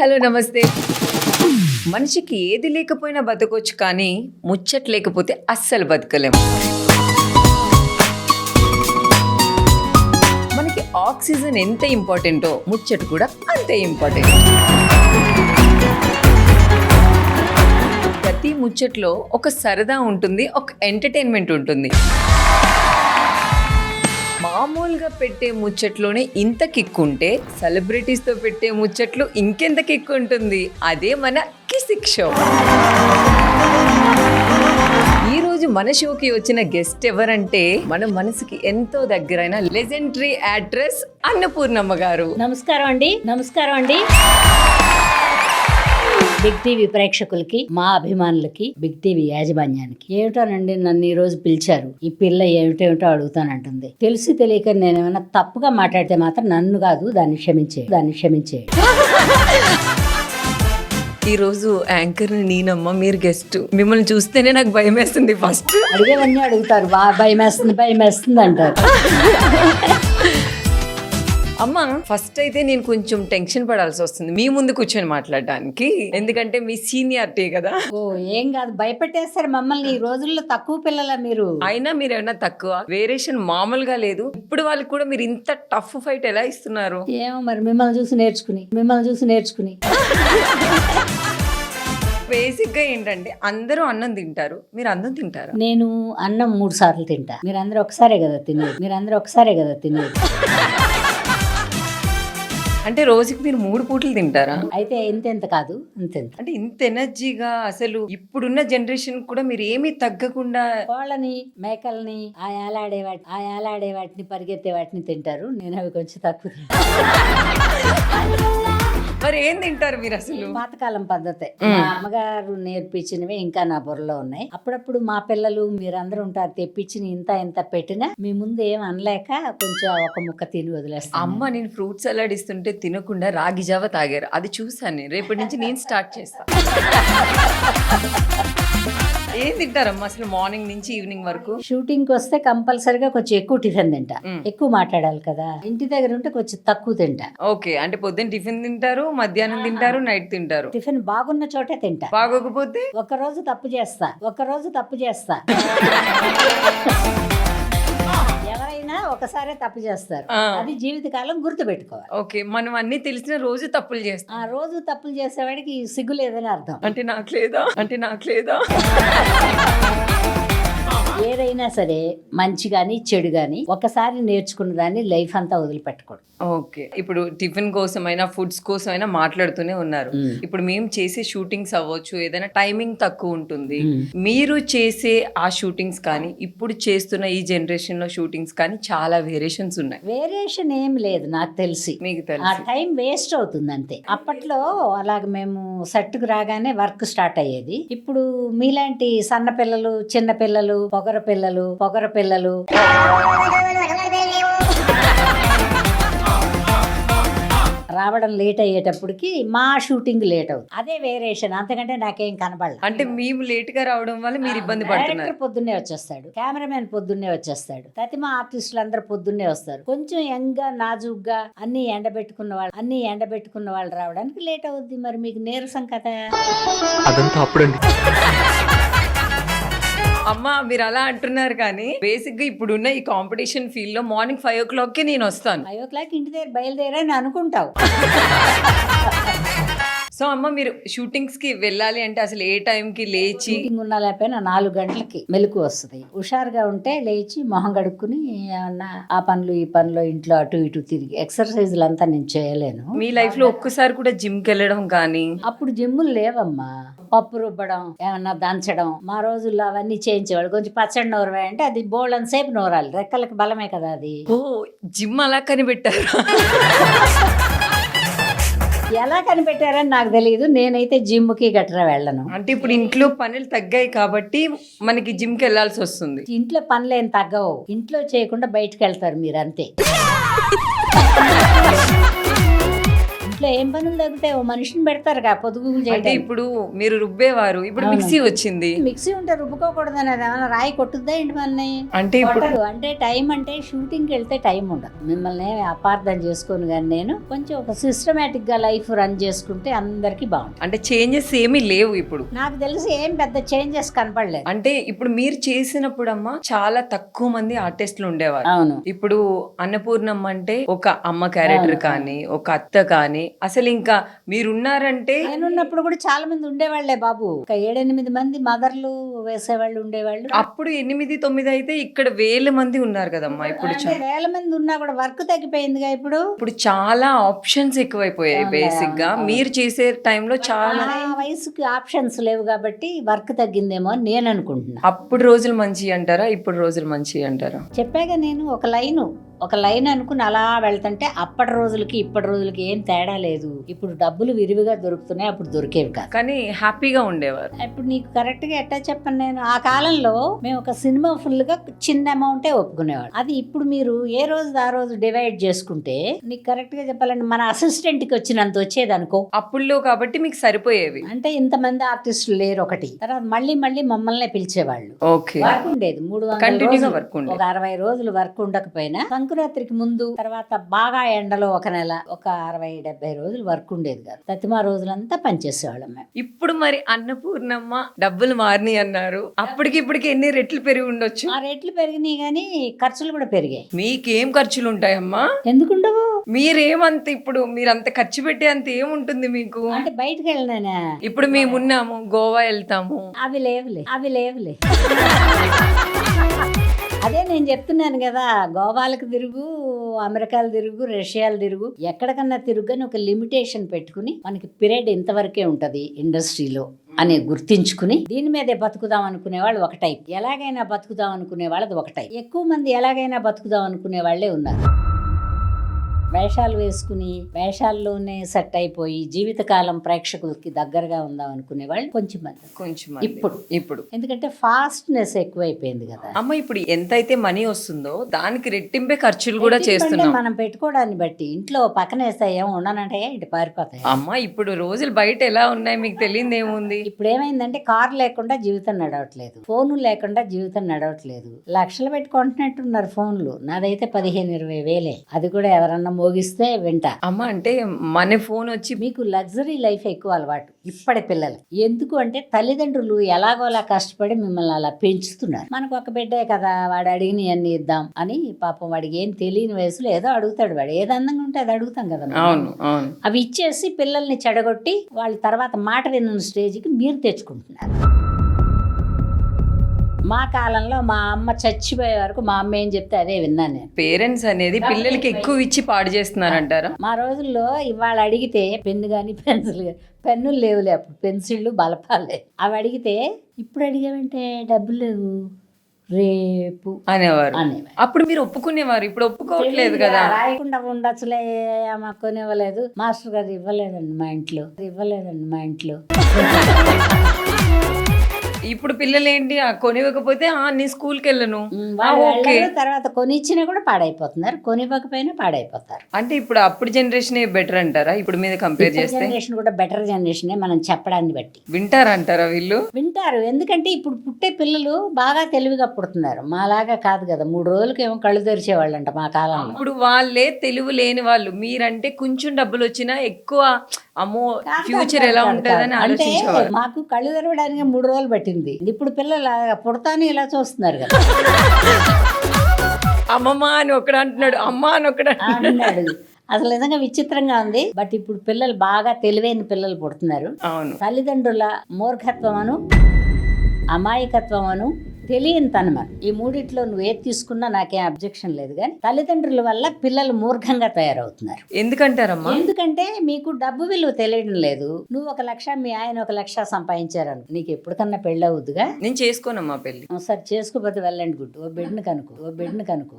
Hello నమస్తే. మనిషికి ఏది లేకపోయినా బతకొచ్చు, కానీ ముచ్చట లేకపోతే అస్సలు బతకలేము. మనకి ఆక్సిజన్ ఎంత ఇంపార్టెంటో ముచ్చట కూడా అంతే ఇంపార్టెంట్. ప్రతి ముచ్చట్లో ఒక సరదా ఉంటుంది, ఒక ఎంటర్టైన్మెంట్ ఉంటుంది. మామూలుగా పెట్టే ముచ్చట్లోనే ఇంత కిక్ ఉంటే సెలబ్రిటీస్తో పెట్టే ముచ్చట్లు ఇంకెంత కిక్ ఉంటుంది. అదే మన కిసిక్ షో. ఈ రోజు మన షోకి వచ్చిన గెస్ట్ ఎవరంటే మన మనసుకి ఎంతో దగ్గరైన లెజెండరీ యాక్ట్రెస్ అన్నపూర్ణమ్మ గారు. నమస్కారం అండి. నమస్కారం అండి. బిగ్ టీవీ ప్రేక్షకులకి, మా అభిమానులకి, బిగ్ టీవీ యాజమాన్యానికి ఏమిటోనండి, నన్ను ఈ రోజు పిలిచారు. ఈ పిల్ల ఏమిటేమిటో అడుగుతానంటుంది. తెలిసి తెలియక నేను ఏమైనా తప్పుగా మాట్లాడితే మాత్రం నన్ను కాదు, దాన్ని క్షమించే. ఈ రోజు యాంకర్ నేనమ్మ, మీరు గెస్ట్. మిమ్మల్ని చూస్తేనే నాకు భయం వేస్తుంది. ఫస్ట్ అడిగేవన్నీ అడుగుతారు, భయం వేస్తుంది అంటారు. అమ్మ, ఫస్ట్ అయితే నేను కొంచెం టెన్షన్ పడాల్సి వస్తుంది మీ ముందు కూర్చొని మాట్లాడడానికి, ఎందుకంటే మీ సీనియారిటీ కదా. ఓ ఏం కాదు, భయపెట్టేస్తారు మమ్మల్ని. ఈ రోజుల్లో తక్కువ పిల్లల మీరు. అయినా మీరు ఏమన్నా తక్కువ? వేరియేషన్ మామూలుగా లేదు. ఇప్పుడు వాళ్ళకి కూడా మీరు ఇంత టఫ్ ఫైట్ ఎలా ఇస్తున్నారు? ఏమో మరి, మిమ్మల్ని చూసి నేర్చుకుని. బేసిక్ గా ఏంటంటే అందరూ అన్నం తింటారు, మీరు అన్నం తింటారు. నేను అన్నం 3 సార్లు తింటా. మీరందరూ ఒకసారే కదా తినేది. అంటే రోజుకి మీరు 3 పూటలు తింటారా? అయితే ఇంతెంత కాదు, అంతెంత. అంటే ఇంత ఎనర్జీగా అసలు ఇప్పుడున్న జనరేషన్ కూడా మీరు ఏమీ తగ్గకుండా కోళ్ళని, మేకల్ని, ఆ ఏలాడే వాటిని, పరిగెత్తే వాటిని తింటారు. నేను అవి కొంచెం తక్కువ మరి ఏం తింటారు మీరు అసలు? పాతకాలం పద్ధతే. మా అమ్మగారు నేర్పించినవి ఇంకా నా బుర్రలో ఉన్నాయి. అప్పుడప్పుడు మా పిల్లలు మీరందరూ ఉంటారు, తెప్పించిన ఇంత పెట్టినా మీ ముందు ఏం అనలేక కొంచెం ఒక ముక్క తిని వదిలేస్తాను. అమ్మ, నేను ఫ్రూట్ సలాడ్ ఇస్తుంటే తినకుండా రాగి జావ తాగారు, అది చూసాను నేను. రేపటి నుంచి నేను స్టార్ట్ చేస్తాను. ఏం తింటారమ్మా అసలు మార్నింగ్ నుంచి ఈవినింగ్ వరకు? షూటింగ్ కి వస్తే కంపల్సరిగా కొంచెం ఎక్కువ టిఫిన్ తింటా. ఎక్కువ మాట్లాడాలి కదా. ఇంటి దగ్గర ఉంటే కొంచెం తక్కువ తింటా. ఓకే, అంటే పొద్దున్న టిఫిన్ తింటారు, మధ్యాహ్నం తింటారు, నైట్ తింటారు. టిఫిన్ బాగున్న చోటే తింటా. బాగోకపోతే ఒక్కరోజు తప్పు చేస్తా. ఎవరైనా ఒకసారే తప్పు చేస్తారు, అది జీవితకాలం గుర్తు పెట్టుకోవాలి. ఓకే, మనం అన్ని తెలిసిన రోజు తప్పులు చేస్తాం. ఆ రోజు తప్పులు చేసేవాడికి సిగ్గు లేదని అర్థం. అంటే నాకు లేదా ఏదైనా సరే మంచి గాని చెడు గాని ఒకసారి నేర్చుకున్న దాన్ని లైఫ్ అంతా వదిలిపెట్టకూడదు. ఓకే, ఇప్పుడు టిఫిన్ కోసమైనా ఫుడ్స్ కోసమైనా మాట్లాడుతూనే ఉన్నారు. ఇప్పుడు మేము చేసే షూటింగ్స్ అవ్వచ్చు, ఏదైనా టైమింగ్ తక్కువ ఉంటుంది. మీరు చేసే ఆ షూటింగ్స్ కానీ ఇప్పుడు చేస్తున్న ఈ జనరేషన్ లో షూటింగ్స్ కానీ చాలా వేరియేషన్స్ ఉన్నాయి. వేరియేషన్ ఏం లేదు నాకు తెలిసి. మీకు ఆ తెలుసు, టైం వేస్ట్ అవుతుంది అంతే. అప్పట్లో అలాగ మేము సెట్కు రాగానే వర్క్ స్టార్ట్ అయ్యేది. ఇప్పుడు మీలాంటి సన్న పిల్లలు, చిన్న పిల్లలు, పొగర పిల్లలు రావడం లేట్ అయ్యేటప్పటికి మా షూటింగ్ లేట్ అవుతుంది. అదే వేరియేషన్, అంతకంటే నాకేం కనబడలేదు. అంటే మేము లేట్ గా రావడం వల్ల మీరు ఇబ్బంది పడుతున్నారు. డైరెక్టర్ పొద్దున్నే వచ్చేస్తాడు, కెమెరామెన్ పొద్దున్నే వచ్చేస్తాడు, ప్రతిమ ఆర్టిస్టులు అందరూ పొద్దున్నే వస్తారు. కొంచెం యంగ్ గా, నాజుగ్గా అన్ని ఎండబెట్టుకున్న వాళ్ళు రావడానికి లేట్ అవుద్ది. మరి మీకు నీరసం కదా. అదంతా అప్పుడండి. అమ్మ, మీరు అలా అంటున్నారు, కానీ బేసిక్ గా ఇప్పుడున్న ఈ కాంపిటీషన్ ఫీల్డ్ లో మార్నింగ్ 5 o'clock నేను వస్తాను. 5 o'clock ఇంటి దగ్గర బయలుదేరని అనుకుంటావు. సో అమ్మ, మీరు షూటింగ్స్ కి వెళ్ళాలి అంటే అసలు ఏ టైం కి లేచి? షూటింగ్ ఉన్నా లేకపోయినా 4 గంటలకి మెలకు వస్తుంది. హుషారుగా ఉంటే లేచి మొహం కడుక్కుని ఏమన్నా ఆ పనులు ఈ పనులు ఇంట్లో అటు ఇటు తిరిగి ఎక్సర్సైజ్లు అంతా నేను చేయలేను. మీ లైఫ్ లో ఒక్కసారి కూడా జిమ్ కి వెళ్ళడం కానీ? అప్పుడు జిమ్ములు లేవమ్మా. పప్పు రుబ్బడం, ఏమన్నా దంచడం, మా రోజుల్లో అవన్నీ చేయించేవాళ్ళు. కొంచెం పచ్చడి నోరవే అంటే అది బోల్డన్ సేపు నోరాలి, రెక్కలకి బలమే కదా అది. ఓ, జిమ్ అలా కనిపెట్టారు. ఎలా కనిపెట్టారని నాకు తెలియదు. నేనైతే జిమ్కి గట్రా వెళ్ళను. అంటే ఇప్పుడు ఇంట్లో పనులు తగ్గాయి కాబట్టి మనకి జిమ్ కి వెళ్ళాల్సి వస్తుంది. ఇంట్లో పనులు ఏం తగ్గవు. ఇంట్లో చేయకుండా బయటకు వెళ్తారు మీరు, అంతే. ఇంట్లో ఏం పనులు తగ్గుతాయి, ఓ మనిషిని పెడతారు కదా పొదుగు అంటే చేయడానికి. ఇప్పుడు మీరు రుబ్బేవారు, ఇప్పుడు మిక్సీ వచ్చింది. మిక్సీ ఉంటే రుబ్బుకోకూడదు అనేది ఏమైనా రాయి కొట్టుద్దా ఏంటి మనని? అంటే ఇప్పుడు కొట్టదు. అంటే టైం అంటే షూటింగ్కి వెళ్తే టైం ఉండదు. మిమ్మల్ని అపార్థం చేసుకోను కానీ నేను కొంచెం ఒక సిస్టమేటిక్ గా లైఫ్ రన్ చేసుకుంటే అందరికీ బాగుంటుంది. అంటే చేంజెస్ ఏమీ లేవు ఇప్పుడు. నాకు తెలిసి ఏం పెద్ద చేంజెస్ కనపడలేదు. అంటే ఇప్పుడు మీరు చేసినప్పుడు అమ్మా చాలా తక్కువ మంది ఆర్టిస్టులు ఉండేవారు. అవును. ఇప్పుడు అన్నపూర్ణమ్మ అంటే ఒక అమ్మ క్యారెక్టర్ కానీ ఒక అత్త కానీ, అసలు ఇంకా మీరున్నారంటే నేనున్నప్పుడు కూడా చాలా మంది ఉండేవాళ్లే బాబు. ఒక 7-8 మంది మదర్లు వేసేవాళ్ళు ఉండేవాళ్ళు. అప్పుడు 8-9 అయితే ఇక్కడ వేల మంది ఉన్నారు కదమ్మా. ఇప్పుడు అంటే వేల మంది ఉన్నా కూడా వర్క్ తగ్గిపోయిందిగా ఇప్పుడు. ఇప్పుడు చాలా ఆప్షన్స్ ఎక్కువైపోయాయి. బేసిక్ గా మీరు చేసే టైంలో చాలా ఆ వయసుకి ఆప్షన్స్ లేవు కాబట్టి వర్క్ తగ్గిందేమో అని నేను అనుకుంటున్నా. అప్పుడు రోజులు మంచి అంటారా, ఇప్పుడు రోజులు మంచి అంటారా? చెప్పాగా నేను ఒక లైన్ అనుకుని అలా వెళ్తుంటే అప్పటి రోజులకి ఇప్పటి రోజులకి ఏం తేడా లేదు. ఇప్పుడు డబ్బులు విరివిగా దొరుకుతున్నాయి, అప్పుడు దొరికేవి కాదు. కానీ హ్యాపీగా ఉండేవారు. ఇప్పుడు నీకు కరెక్ట్ గా ఎట్టా చెప్పను నేను, ఆ కాలంలో మేము ఒక సినిమా ఫుల్ గా చిన్న అమౌంటే ఒప్పుకునేవాడు. అది ఇప్పుడు మీరు ఏ రోజు ఆ రోజు డివైడ్ చేసుకుంటే నీకు కరెక్ట్ గా చెప్పాలంటే మన అసిస్టెంట్ కి వచ్చినంత వచ్చేది అనుకో. అప్పుల్లో కాబట్టి మీకు సరిపోయేవి. అంటే ఇంతమంది ఆర్టిస్టులు లేరు ఒకటి. తర్వాత మళ్ళీ మమ్మల్ని పిలిచేవాళ్ళు. ఓకే, వర్క్ ఉండేది 300 కంటిన్యూగా రోజులు. వర్క్ ఉండేది. ఒక 60 రోజులు వర్క్ ఉండకపోయినా సంక్రాంతికి ముందు తర్వాత బాగా ఎండలో ఒక నెల ఒక 60-70 రోజులు వర్క్ ఉండేది కాదు. ప్రతిమా రోజులంతా పనిచేసేవాళ్ళం మేము. ఇప్పుడు మరి అన్నపూర్ణమ్మ డబ్బులు మారినాయి అన్నారు. అప్పటికి ఇప్పటికి ఎన్ని రెట్లు పెరిగి ఉండొచ్చు? ఆ రేట్లు పెరిగినాయి కానీ ఖర్చులు కూడా పెరిగాయి. మీకేం ఖర్చులు ఉంటాయమ్మా? ఎందుకుండవు? మీరేమంత ఇప్పుడు మీరంత ఖర్చు పెట్టే అంత ఏముంటుంది మీకు? అంటే బయటకు వెళ్ళినానా? ఇప్పుడు మేము ఉన్నాము, గోవా వెళ్తాము. అవి లేవులే అదే నేను చెప్తున్నాను కదా, గోవాలకు తిరుగు, అమెరికాలు తిరుగు, రష్యాలు తిరుగు, ఎక్కడికన్నా తిరుగు అని ఒక లిమిటేషన్ పెట్టుకుని మనకి పీరియడ్ ఇంతవరకే ఉంటది ఇండస్ట్రీలో అని గుర్తించుకుని దీని మీదే బతుకుదాం అనుకునే వాళ్ళు ఒక టైప్, ఎలాగైనా బతుకుదాం అనుకునే వాళ్ళది ఒక టైప్. ఎక్కువ మంది ఎలాగైనా బతుకుదాం అనుకునే వాళ్ళే ఉన్నారు. వేషాలు వేసుకుని వేషాల్లోనే సెట్ అయిపోయి జీవితకాలం ప్రేక్షకులకి దగ్గరగా ఉందాం అనుకునే వాళ్ళు కొంచెం మంది. ఇప్పుడు ఎందుకంటే ఫాస్ట్నెస్ ఎక్కువైపోయింది కదా అమ్మ. ఇప్పుడు ఎంతైతే మనీ వస్తుందో దానికి రెట్టింపే ఖర్చులు కూడా చేస్తున్నాం. మనం పెట్టుకోవడాన్ని బట్టి ఇంట్లో పక్కన వేస్తే ఏమో ఉండనంటే ఇటు పారిపోతాయి. అమ్మ ఇప్పుడు రోజులు బయట ఎలా ఉన్నాయి మీకు తెలియదు ఏముంది. ఇప్పుడు ఏమైందంటే కారు లేకుండా జీవితం నడవట్లేదు, ఫోను లేకుండా జీవితం నడవట్లేదు. లక్షలు పెట్టుకుంటున్నట్టున్నారు ఫోన్లు. నాదైతే 15-20 వేలే. అది కూడా ఎవరన్నా మోగిస్తే వింటా. అమ్మ అంటే మన ఫోన్ వచ్చి మీకు లగ్జరీ లైఫ్ ఎక్కువ అలవాటు ఇప్పటి పిల్లలు. ఎందుకు అంటే తల్లిదండ్రులు ఎలాగోలా కష్టపడి మిమ్మల్ని అలా పెంచుతున్నారు. మనకు ఒక బిడ్డే కదా, వాడు అడిగిన అన్ని ఇద్దాం అని. పాపం వాడికి ఏం తెలియని వయసులో ఏదో అడుగుతాడు. వాడు ఏది అందంగా ఉంటే అది అడుగుతాం కదా. అవును. అవి ఇచ్చేసి పిల్లల్ని చెడగొట్టి వాళ్ళ తర్వాత మాట విన్న స్టేజ్కి మీరు తెచ్చుకుంటున్నారు. మా కాలంలో మా అమ్మ చచ్చిపోయే వరకు మా అమ్మ ఏం చెప్తే అదే విన్నాను నేను. పేరెంట్స్ అనేది పిల్లలకి ఎక్కువ ఇచ్చి పాడు చేస్తున్నారంటారా? మా రోజుల్లో ఇవాళ అడిగితే పెన్ను కానీ పెన్సిల్ కానీ, పెన్నులు లేవులే అప్పుడు, పెన్సిళ్ళు బలపాలే. అవి అడిగితే ఇప్పుడు అడిగామంటే డబ్బులు లేవు రేపు అనేవారు. అప్పుడు మీరు ఒప్పుకునేవారు, ఇప్పుడు ఒప్పుకోవట్లేదు కదా. రాయకుండా ఉండొచ్చులే మాకు కొనివ్వలేదు, మాస్టర్ గారు ఇవ్వలేదండి మా ఇంట్లో. ఇప్పుడు పిల్లలు ఏంటి, కొనివ్వకపోతే నీ స్కూల్కి వెళ్ళను. తర్వాత కొనిచ్చినా కూడా పాడైపోతున్నారు, కొనివ్వకపోయినా పాడైపోతారు. అంటే ఇప్పుడు అప్పుడు జనరేషన్ బెటర్ అంటారా ఇప్పుడు మీద కంపేర్ చేస్తే? జనరేషన్ కూడా బెటర్ జనరేషన్ మనం చెప్పడాన్ని బట్టి. వింటారంటారా వీళ్ళు? వింటారు. ఎందుకంటే ఇప్పుడు పుట్టే పిల్లలు బాగా తెలివిగా పుడుతున్నారు. మాలాగా కాదు కదా, 3 రోజులకి ఏమో కళ్ళు తెరిచేవాళ్ళంట మా కాలంలో. ఇప్పుడు వాళ్ళే తెలివి లేని వాళ్ళు. మీరంటే కొంచెం డబ్బులు వచ్చినా ఎక్కువ అమ్మో ఫ్యూచర్ ఎలా ఉంటుందని ఆలోచించేవాళ్ళు. మాకు కళ్ళు తెరవడానికి 3 రోజులు పట్టింది. ఇప్పుడు పిల్లలు పుడతానే ఇలా చూస్తున్నారు కదా. అమ్మమ్మ అని ఒకడు అంటున్నాడు, అమ్మ అని ఒకడు అంటున్నాడు. అసలు నిజంగా విచిత్రంగా ఉంది. బట్ ఇప్పుడు పిల్లలు బాగా తెలివైన పిల్లలు పుడుతున్నారు. అవును. తల్లిదండ్రుల మూర్ఖత్వమను, అమాయకత్వమను, తెలియని తనమ, ఈ మూడిట్లో నువ్వు ఏది తీసుకున్నా నాకేం అబ్జెక్షన్ లేదు. కానీ తల్లిదండ్రుల వల్ల పిల్లలు మూర్ఖంగా తయారవుతున్నారు. ఎందుకంటారమ్మా? ఎందుకంటే మీకు డబ్బు విలువ తెలియడం లేదు. నువ్వు 1 లక్ష, మీ ఆయన 1 లక్ష సంపాదించారను, నీకు ఎప్పటికన్నా పెళ్ళి అవుద్దుగా. నేను చేసుకోనమ్మా పెళ్లి. సరే చేసుకోకపోతే వెళ్ళండి గుడ్డు, ఓ బిడ్డను కనుకో.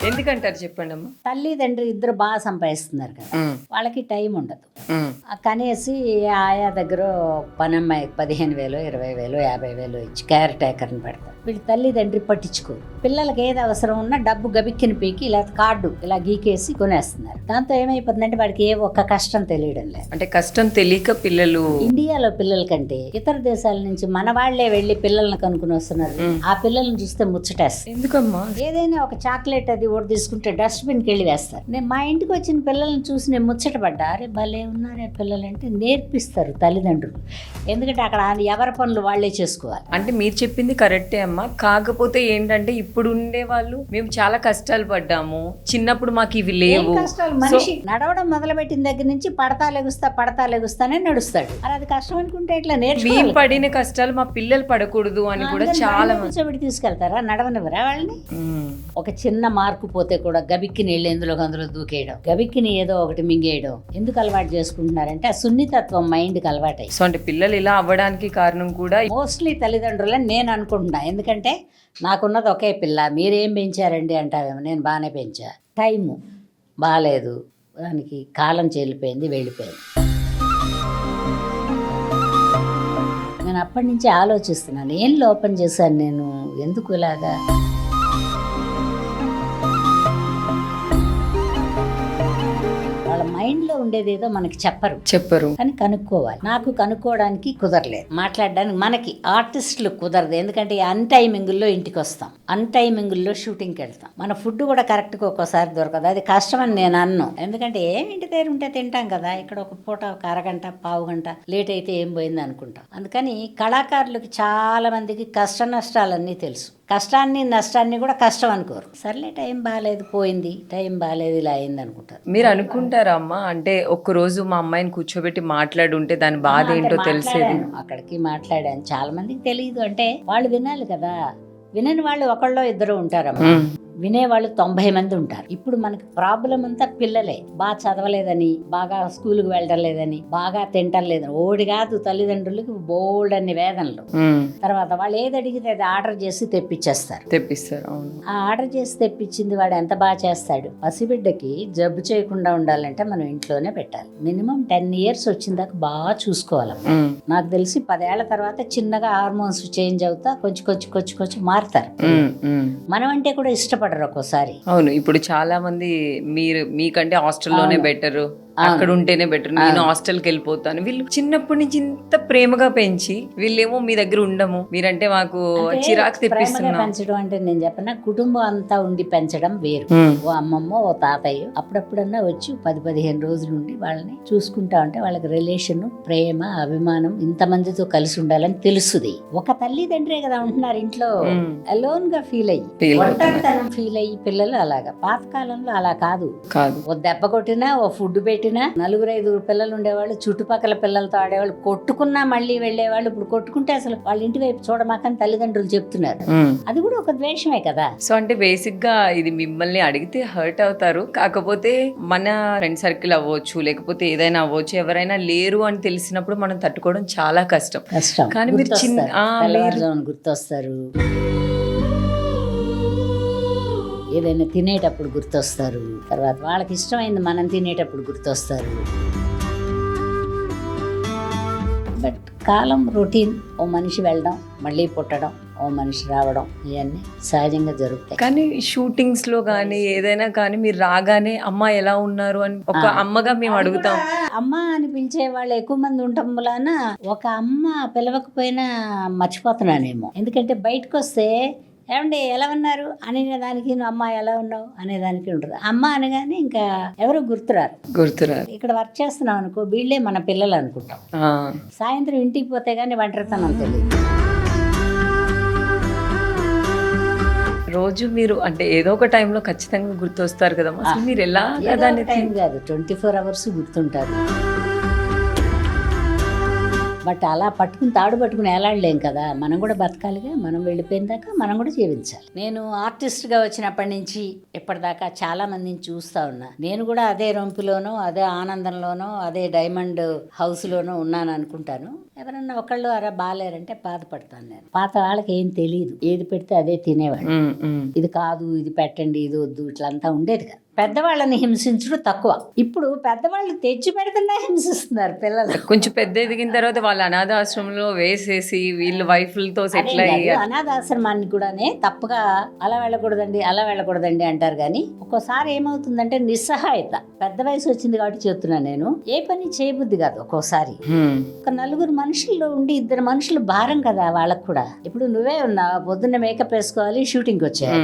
ఎందుకంటారు చెప్పండి అమ్మా? తల్లి తండ్రి ఇద్దరు బాగా సంపాదిస్తున్నారు కదా, వాళ్ళకి టైం ఉండదు. కనేసి ఆయా దగ్గర పనమ్మాయి 15,000 20,000 50,000 ఇచ్చి కేర్ టేకర్ని పెడతారు. వీళ్ళు తల్లిదండ్రి పట్టించుకోరు. పిల్లలకి ఏది అవసరం ఉన్నా డబ్బు గబిక్కిని పీకి ఇలా కార్డు ఇలా గీకేసి కొనేస్తున్నారు. దాంతో ఏమైపోతుందంటే వాడికి ఏ ఒక్క కష్టం తెలియడం లేదు. అంటే కష్టం తెలియక పిల్లలు ఇండియాలో పిల్లల కంటే ఇతర దేశాల నుంచి మన వాళ్లే వెళ్ళి పిల్లల్ని కనుక్కుని వస్తున్నారు. ఆ పిల్లల్ని చూస్తే ముచ్చటేస్తారు. ఎందుకమ్మా? ఏదైనా ఒక చాక్లెట్ అది ఒకటి తీసుకుంటే డస్ట్బిన్కి వెళ్ళి వేస్తారు. నేను మా ఇంటికి వచ్చిన పిల్లల్ని చూసి నేను ముచ్చటపడ్డా. అరే భలే ఉన్నారే పిల్లలు అంటే నేర్పిస్తారు తల్లిదండ్రులు. ఎందుకంటే అక్కడ ఎవరి పనులు వాళ్లే చేసుకోవాలి. అంటే మీరు చెప్పింది కరెక్టే అమ్మా. కాకపోతే ఏంటంటే ఇప్పుడు ఉండే వాళ్ళు మేము చాలా కష్టాలు పడ్డాము, చిన్నప్పుడు మాకు ఇవి లేవు. కష్టాలు మనిషి నడవడం మొదలుపెట్టిన దగ్గర నుంచి పడతా లెగుస్తానే నడుస్తాడు. అరే అది కష్టం అనుకుంటే ఇట్లా మేము పడిన కష్టాలు మా పిల్లలు పడకూడదు అని కూడా చాలా మంది తీసుకెళ్తారా, నడవనివ్వరా వాళ్ళని. ఒక చిన్న మార్కు పోతే కూడా గబిక్కిని వెళ్ళి అందులో దూకేయడం, గబిక్కిని ఏదో ఒకటి మింగేయడం ఎందుకు అలవాటు చేసుకుంటున్నారంటే ఆ సున్నితత్వం మైండ్కి అలవాటై. సో అంటే పిల్లలు ఇలా అవ్వడానికి కారణం కూడా మోస్ట్లీ తల్లిదండ్రులని నేను అనుకుంటున్నా. ఎందుకంటే నాకున్నది ఒకే పిల్ల, మీరేం పెంచారండి అంటావేమో. నేను బాగానే పెంచా. టైము బాగాలేదు, దానికి కాలం చెల్లిపోయింది, వెళ్ళిపోయింది. నేను అప్పటి నుంచి ఆలోచిస్తున్నాను, ఏం లోపం చేశాను నేను, ఎందుకు ఇలాగా. వాళ్ళ మైండ్లో ఉండేదేదో మనకి చెప్పరు కానీ కనుక్కోవాలి. నాకు కనుక్కోవడానికి కుదరలేదు, మాట్లాడడానికి మనకి ఆర్టిస్టులు కుదరదు. ఎందుకంటే అన్ టైమింగుల్లో ఇంటికి వస్తాం, అన్ టైమింగుల్లో షూటింగ్కి వెళ్తాం. మన ఫుడ్ కూడా కరెక్ట్గా ఒక్కోసారి దొరకదు. అది కష్టమని నేను అన్ను. ఎందుకంటే ఏం ఇంటి దగ్గర ఉంటే తింటాం కదా, ఇక్కడ ఒక పూట ఒక అరగంట పావు గంట లేట్ అయితే ఏం పోయింది అనుకుంటాం. అందుకని కళాకారులకి చాలా మందికి కష్ట నష్టాలన్నీ తెలుసు. కష్టాన్ని నష్టాన్ని కూడా కష్టం అనుకోరు. సర్లే టైం బాగాలేదు, పోయింది, టైం బాగాలేదు, ఇలా అయింది అనుకుంటారు. మీరు అనుకుంటారా అమ్మా, అంటే ఒక్కరోజు మా అమ్మాయిని కూర్చోబెట్టి మాట్లాడుంటే దాని బాధ ఏంటో తెలిసేది? అక్కడికి మాట్లాడాను, చాలా మందికి తెలియదు. అంటే వాళ్ళు వినాలి కదా, వినని వాళ్ళు ఒకళ్ళో ఇద్దరు ఉంటారమ్మా, వినేవాళ్ళు 90 మంది ఉంటారు. ఇప్పుడు మనకి ప్రాబ్లం అంతా పిల్లలే. బాగా చదవలేదని, బాగా స్కూల్కి వెళ్ళడం లేదని, బాగా తింటం లేదని, ఓడి కాదు తల్లిదండ్రులకి బోల్డ్ అన్ని వేదనలు. తర్వాత వాళ్ళు ఏది అడిగితే అది ఆర్డర్ చేసి తెప్పిస్తారు. ఆ ఆర్డర్ చేసి తెప్పించింది వాడు ఎంత బాగా చేస్తాడు. పసిబిడ్డకి జబ్బు చేయకుండా ఉండాలంటే మనం ఇంట్లోనే పెట్టాలి. మినిమం 10 years వచ్చిన దాకా బాగా చూసుకోవాలి. నాకు తెలిసి 10 ఏళ్ల తర్వాత చిన్నగా హార్మోన్స్ చేంజ్ అవుతా కొంచెం మారుతారు. మనం అంటే కూడా ఇష్టపడరు ఒక్కోసారి. అవును, ఇప్పుడు చాలా మంది మీకంటే హాస్టల్లోనే బెటర్, అక్కడ ఉంటేనే బెటర్, నేను హాస్టల్కి వెళ్ళిపోతాను. వీళ్ళు చిన్నప్పటి నుంచి ఇంత ప్రేమగా పెంచి వీళ్ళేమో మీ దగ్గర ఉండము, మీరంటే మాకు చిరాకు తెప్పిస్తున్నారు. పెంచడం అంటే నేను చెప్పిన కుటుంబం అంతా ఉండి పెంచడం వేరు. ఓ అమ్మమ్మ ఓ తాతయ్య అప్పుడప్పుడన్నా వచ్చి 10-15 రోజులు ఉండి వాళ్ళని చూసుకుంటా ఉంటే వాళ్ళకి రిలేషన్, ప్రేమ, అభిమానం ఇంతమందితో కలిసి ఉండాలని తెలుస్తుంది. ఒక తల్లిదండ్రే కదా ఉంటున్నారు ఇంట్లో, అలోన్ గా ఫీల్ ఒంటరితనం ఫీల్ అయ్యి పిల్లలు అలాగా. పాతకాలంలో అలా కాదు. ఓ దెబ్బ కొట్టినా, ఓ ఫుడ్ పెట్టినా 4-5 పిల్లలు ఉండేవాళ్ళు, చుట్టుపక్కల పిల్లలతో ఆడేవాళ్ళు, కొట్టుకున్నా మళ్ళీ వెళ్ళేవాళ్ళు. ఇప్పుడు కొట్టుకుంటే అసలు వాళ్ళ ఇంటి వైపు చూడమాకని తల్లిదండ్రులు చెప్తున్నారు. అది కూడా ఒక ద్వేషమే కదా. సో అంటే బేసిక్ గా ఇది మిమ్మల్ని అడిగితే హర్ట్ అవుతారు. కాకపోతే మన ఫ్రెండ్ సర్కిల్ అవ్వచ్చు, లేకపోతే ఏదైనా అవ్వచ్చు, ఎవరైనా లేరు అని తెలిసినప్పుడు మనం తట్టుకోవడం చాలా కష్టం. కానీ మీరు గుర్తొస్తారు, ఏదైనా తినేటప్పుడు గుర్తొస్తారు, తర్వాత వాళ్ళకి ఇష్టమైంది మనం తినేటప్పుడు గుర్తొస్తారు. బట్ కాలం రొటీన్, ఓ మనిషి వెళ్ళడం మళ్ళీ పుట్టడం, ఓ మనిషి రావడం, ఇవన్నీ సహజంగా జరుగుతాయి. కానీ షూటింగ్స్ లో కానీ ఏదైనా కానీ మీరు రాగానే అమ్మ ఎలా ఉన్నారు అని ఒక అమ్మగా మేము అడుగుతాం. అమ్మ అని పిలిచే వాళ్ళు ఎక్కువ మంది ఉండటం వలన ఒక అమ్మ పిలవకపోయినా మర్చిపోతున్నానేమో. ఎందుకంటే బయటకు వస్తే ఏమండి ఎలా ఉన్నారు అనేదానికి, నువ్వు అమ్మ ఎలా ఉన్నావు అనేదానికి ఉంటుంది. అమ్మ అనగానే ఇంకా ఎవరు గుర్తురారు. ఇక్కడ వర్క్ చేస్తున్నాం అనుకో, వీళ్ళే మన పిల్లలు అనుకుంటాం. సాయంత్రం ఇంటికి పోతే గానీ ఒంటరితనం తెలియదు. రోజు మీరు అంటే ఏదో ఒక టైంలో ఖచ్చితంగా గుర్తొస్తారు కదా, మీరు ఎలా టైం కాదు 24 hours గుర్తుంటారు. బట్ అలా తాడు పట్టుకుని ఎలాడలేం కదా, మనం కూడా బతకాలిగా. మనం వెళ్ళిపోయిన దాకా మనం కూడా జీవించాలి. నేను ఆర్టిస్ట్గా వచ్చినప్పటి నుంచి ఇప్పటిదాకా చాలా మందిని చూస్తూ ఉన్నా. నేను కూడా అదే రొంపులోనో, అదే ఆనందంలోనో, అదే డైమండ్ హౌస్లోనో ఉన్నాను అనుకుంటాను. ఎవరన్నా ఒకళ్ళు అలా బాగాలేరంటే బాధపడతాను నేను. పాత వాళ్ళకి ఏం తెలియదు, ఏది పెడితే అదే తినేవాడు. ఇది కాదు, ఇది పెట్టండి, ఇది వద్దు, ఇట్లంతా ఉండేది కదా. పెద్దవాళ్ళని హింసించడం తక్కువ. ఇప్పుడు పెద్దవాళ్ళు తెచ్చి పెడుతున్నా హింసిస్తున్నారు పిల్లలు. కొంచెం పెద్ద ఎదిగిన తర్వాత వాళ్ళ అనాథాశ్రమంలో వేసేసి వీళ్ళు వైఫ్లతో సెటిల్ అయ్యి అనాథాశ్రమాన్ని కూడానే తప్పుగా అలా వెళ్ళకూడదండి అంటారు. కానీ ఒక్కోసారి ఏమవుతుందంటే నిస్సహాయత. పెద్ద వయసు వచ్చింది కాబట్టి చెప్తున్నాను నేను, ఏ పని చేయబుద్ధి కాదు ఒక్కోసారి. ఒక నలుగురు మనుషుల్లో ఉండి ఇద్దరు మనుషులు భారం కదా వాళ్ళకు కూడా. ఇప్పుడు నువ్వే ఉన్నావు, పొద్దున్న మేకప్ వేసుకోవాలి, షూటింగ్ వచ్చాయి.